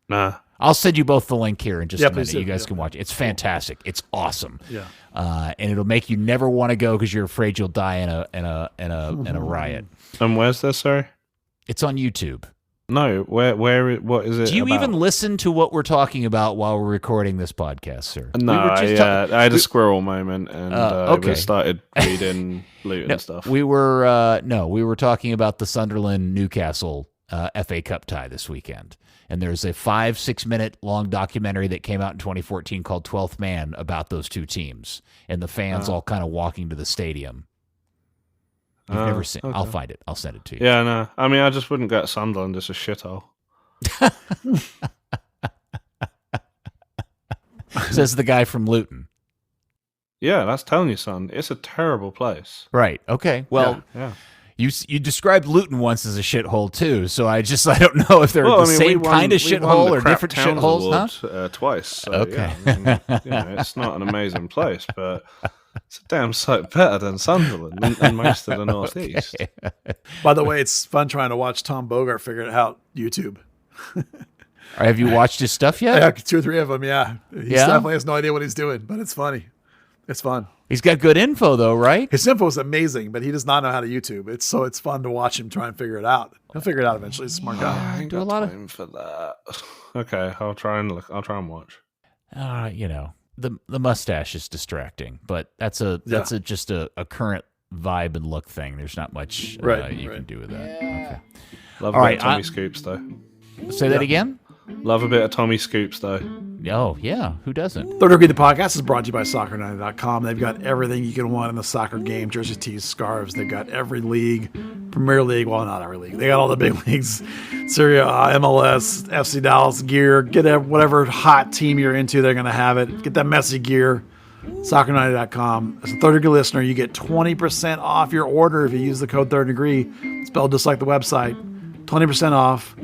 Nah. I'll send you both the link here in just a minute. Do. You guys can watch it. It's fantastic. It's awesome. Yeah. And it'll make you never want to go because you're afraid you'll die in a riot. And where's this, sir? It's on YouTube. No, what is it? Do you about? even listen to what we're talking about while we're recording this podcast, sir? No, I had a squirrel moment and okay. we started reading Luton stuff. We were talking about the Sunderland Newcastle FA Cup tie this weekend. And there's a 5-6 minute long documentary that came out in 2014 called 12th Man about those two teams and the fans all kind of walking to the stadium. You've never seen I'll find it. I'll send it to you. Yeah, no. I mean, I just wouldn't go to Sunderland. It's a shithole. Says the guy from Luton. Yeah, that's telling you, son. It's a terrible place. Right. Okay. Well, yeah. You described Luton once as a shithole too, so I don't know if they're the same kind of shithole or different shitholes, huh? Twice. So, okay. Yeah, I mean, it's not an amazing place, but it's a damn sight better than Sunderland and most of the Northeast. Okay. By the way, it's fun trying to watch Tom Bogart figure it out YouTube. Have you watched his stuff yet? Yeah, 2 or 3 of them. Yeah, he definitely has no idea what he's doing, but it's funny. It's fun. He's got good info though, right? His info is amazing, but he does not know how to YouTube. It's fun to watch him try and figure it out. He'll figure it out eventually. He's a smart guy. I ain't got time for that. Okay, I'll try and watch. The mustache is distracting, but that's just a current vibe and look thing. There's not much you can do with that. Okay. Love a bit of Tommy Scoops though. Say that again? Love a bit of Tommy Scoops though. Oh, yeah. Who doesn't? Third Degree, the podcast, is brought to you by Soccer90.com. They've got everything you can want in the soccer game. Jerseys, tees, scarves. They've got every league. Premier League. Well, not every league. They got all the big leagues. Serie A, MLS, FC Dallas gear. Get whatever hot team you're into. They're going to have it. Get that messy gear. Soccer90.com. As a Third Degree listener, you get 20% off your order if you use the code Third Degree. Spelled just like the website. 20% off.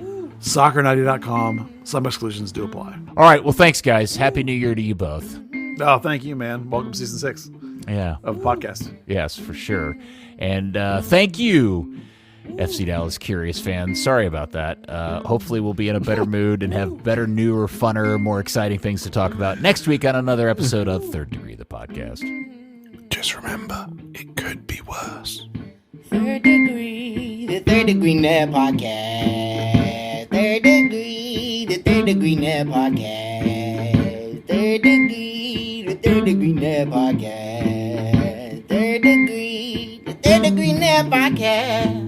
Soccer90.com. Some exclusions do apply. All right. Well, thanks, guys. Happy New Year to you both. Oh, thank you, man. Welcome to season 6. of podcast. Yes, for sure. And thank you, FC Dallas Curious fans. Sorry about that. Hopefully we'll be in a better mood and have better, newer, funner, more exciting things to talk about next week on another episode of Third Degree, the podcast. Just remember, it could be worse. Third Degree, the Third Degree Net Podcast. Third Degree, the Third Degree Net Podcast. Third Degree, the Third Degree Net Podcast. Third Degree, the Third Degree Net Podcast.